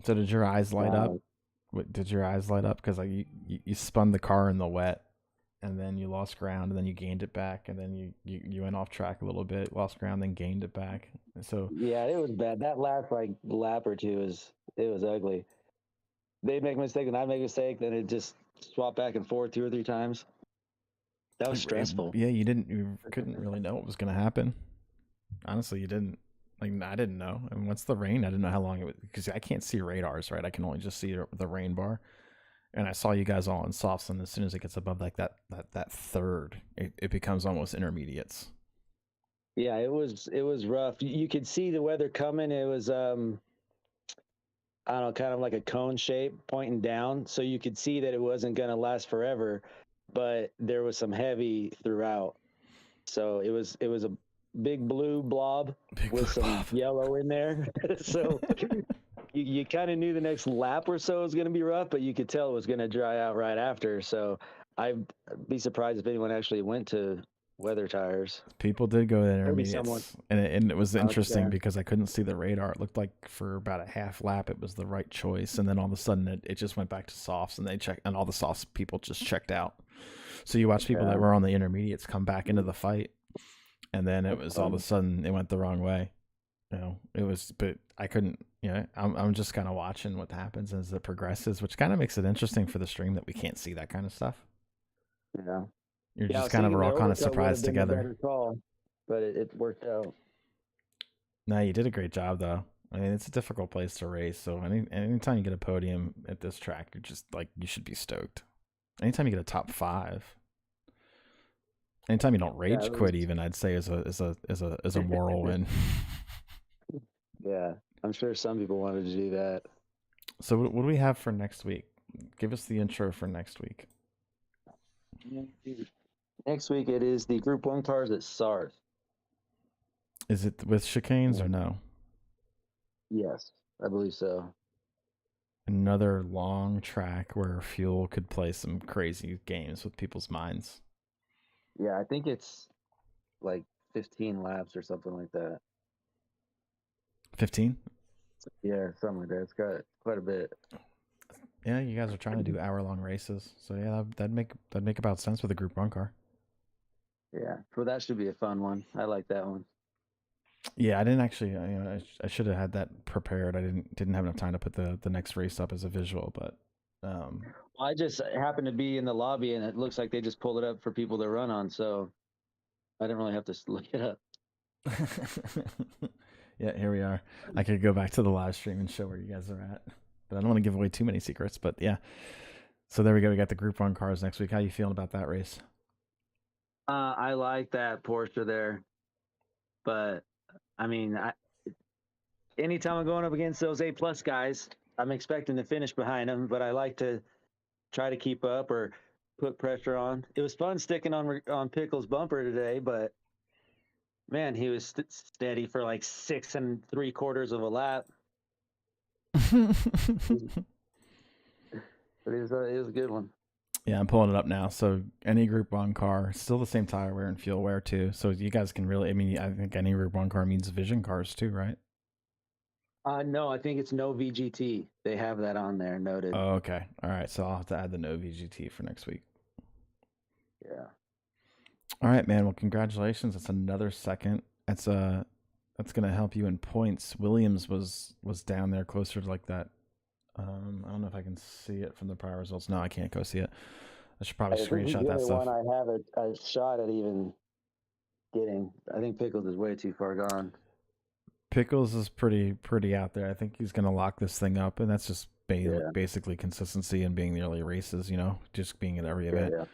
So did your eyes light up? Did your eyes light up? Because like you spun the car in the wet, and then you lost ground, and then you gained it back, and then you went off track a little bit, lost ground, then gained it back. So yeah, it was bad. That last like lap or two was ugly. They make a mistake and I make a mistake, then it just swapped back and forth 2 or 3 times. That was stressful. Yeah, you couldn't really know what was going to happen. Honestly, you didn't. Like, I didn't know. And once the rain, I didn't know how long it was, because I can't see radars, right? I can only just see the rain bar. And I saw you guys all in softs, and as soon as it gets above like that third, it becomes almost intermediates. Yeah, it was rough. You could see the weather coming. It was I don't know, kind of like a cone shape pointing down, so you could see that it wasn't going to last forever, but there was some heavy throughout. So it was a big blue blob with some yellow in there. So you kind of knew the next lap or so was going to be rough, but you could tell it was going to dry out right after. So I'd be surprised if anyone actually went to weather tires. People did go to Maybe intermediates, someone. and it was interesting Okay. because I couldn't see the radar. It looked like for about a half lap it was the right choice, and then all of a sudden it just went back to softs, and they checked, and all the softs people just checked out. So you watch people that were on the intermediates come back into the fight, and then it was all of a sudden it went the wrong way. You know, it was, but I couldn't. You know, I'm just kind of watching what happens as it progresses, which kind of makes it interesting for the stream that we can't see that kind of stuff. Yeah. You're just kind of, we're all kind of surprised together. Call, but it worked out. No, you did a great job though. I mean, it's a difficult place to race, so anytime you get a podium at this track, you're just like, you should be stoked. Anytime you get a top 5, anytime you don't rage quit, even, I'd say is a moral win. Yeah, I'm sure some people wanted to do that. So what do we have for next week? Give us the intro for next week. Next week it is the Group 1 cars at SARS. Is it with chicanes or no? Yes, I believe so. Another long track where Fuel could play some crazy games with people's minds. Yeah, I think it's like 15 laps or something like that. 15? Yeah, something like that. It's got quite a bit. Yeah, you guys are trying to do hour-long races, so yeah, that'd make about sense with a Group 1 car. Yeah, so that should be a fun one. I like that one. Yeah, I didn't actually. I should have had that prepared. I didn't have enough time to put the next race up as a visual, but. I just happened to be in the lobby, and it looks like they just pulled it up for people to run on, so I didn't really have to look it up. Yeah, here we are. I could go back to the live stream and show where you guys are at, but I don't want to give away too many secrets. But yeah, so there we go. We got the Group 1 cars next week. How you feeling about that race? I like that Porsche there, but I mean, anytime I'm going up against those A+ guys, I'm expecting to finish behind them, but I like to try to keep up or put pressure on. It was fun sticking on Pickle's bumper today, but man, he was steady for like 6 3/4 of a lap. But it was a good one. Yeah, I'm pulling it up now. So any Group 1 car, still the same tire wear and fuel wear too. So you guys can really, I mean, I think any Group 1 car means Vision cars too, right? No, I think it's no VGT. They have that on there noted. Oh, okay. All right. So I'll have to add the no VGT for next week. Yeah. All right, man. Well, congratulations. That's another second. That's gonna help you in points. Williams was down there closer to like that. I don't know if I can see it from the prior results. No, I can't go see it. I should probably screenshot that stuff. One I have a shot at even getting. I think Pickles is way too far gone. Pickles is pretty out there. I think he's gonna lock this thing up, and that's just basically consistency and being the early races. You know, just being at every event. Yeah.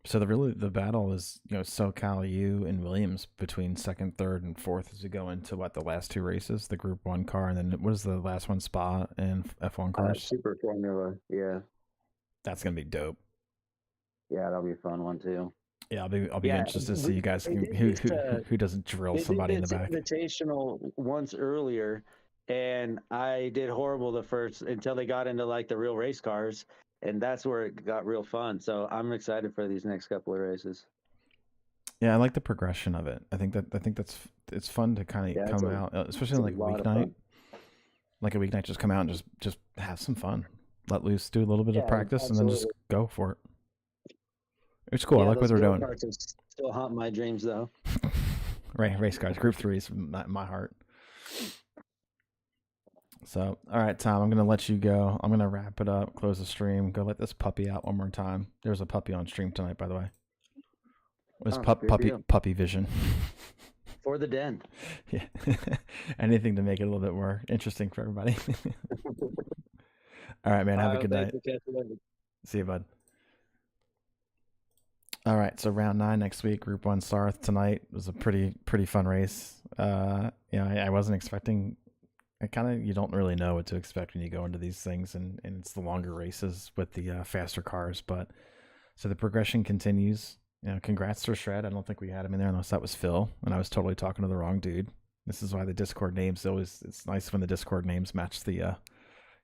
So the battle is, you know, SoCal U and Williams between 2nd, 3rd, and 4th as we go into the last 2 races, the Group 1 car, and then what is the last one? Spa and F1 cars. Super Formula, yeah. That's gonna be dope. Yeah, that'll be a fun one too. Yeah, I'll be interested to see you guys who doesn't drill somebody in the back. Invitational once earlier, and I did horrible the first until they got into like the real race cars. And that's where it got real fun. So I'm excited for these next couple of races. Yeah, I like the progression of it. I think it's fun to kind of come out, especially like a weeknight. Like a weeknight, just come out and just have some fun, let loose, do a little bit of practice, and then just go for it. It's cool. I like what they're doing. Still haunt my dreams though. Right, race cars, Group 3 is my heart. So, all right, Tom, I'm going to let you go. I'm going to wrap it up, close the stream, go let this puppy out one more time. There's a puppy on stream tonight, by the way. It was puppy vision. or the den. Yeah. Anything to make it a little bit more interesting for everybody. All right, man. Have a good night. See you, bud. All right, so round 9 next week, Group 1 Sarth tonight was a pretty fun race. I wasn't expecting. You don't really know what to expect when you go into these things, and it's the longer races with the faster cars. But so the progression continues. Congrats to Shred. I don't think we had him in there unless that was Phil, and I was totally talking to the wrong dude. This is why the Discord names it's nice when the Discord names match the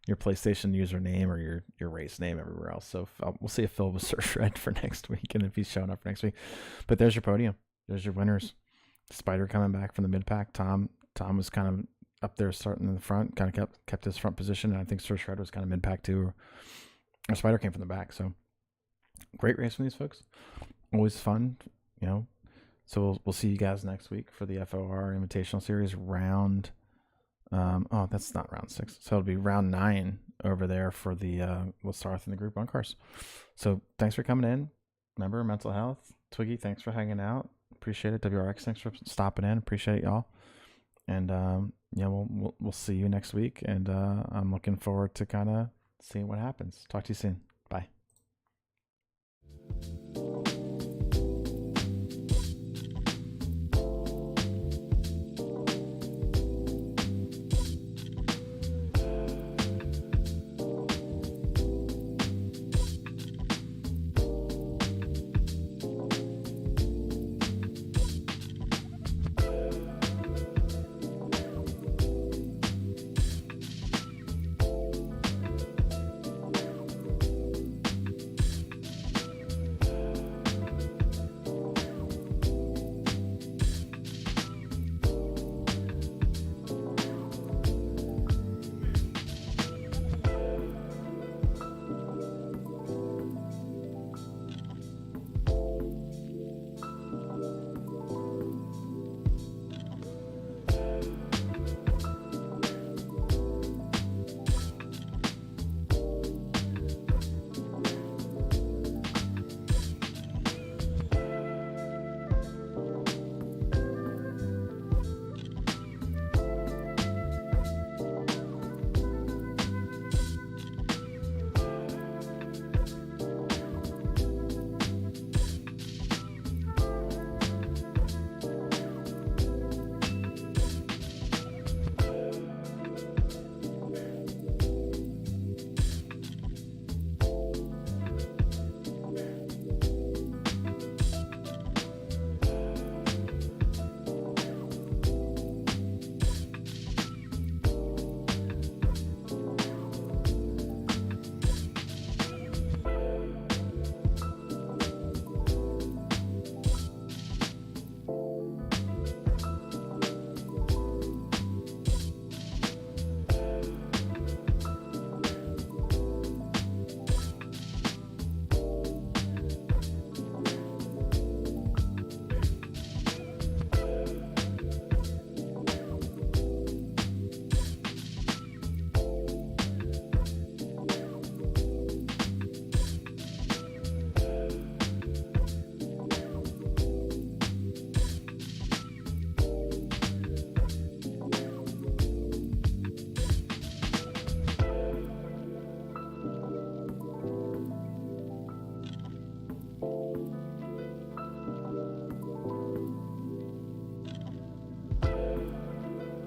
your PlayStation username or your race name everywhere else. So we'll see if Phil was Sir Shred for next week and if he's showing up for next week. But there's your podium. There's your winners. Spider coming back from the mid pack. Tom was kind of up there starting in the front, kind of kept his front position, and I think Sir Shred was kind of mid pack too. Or Spider came from the back. So great race from these folks. Always fun, So we'll see you guys next week for the FOR Invitational Series round. That's not round 6, so it'll be round 9 over there for the Lasarth and the Group 1 cars. So thanks for coming in. Remember, mental health. Twiggy, thanks for hanging out. Appreciate it. WRX, thanks for stopping in. Appreciate it, y'all. And we'll see you next week. And I'm looking forward to kind of seeing what happens. Talk to you soon.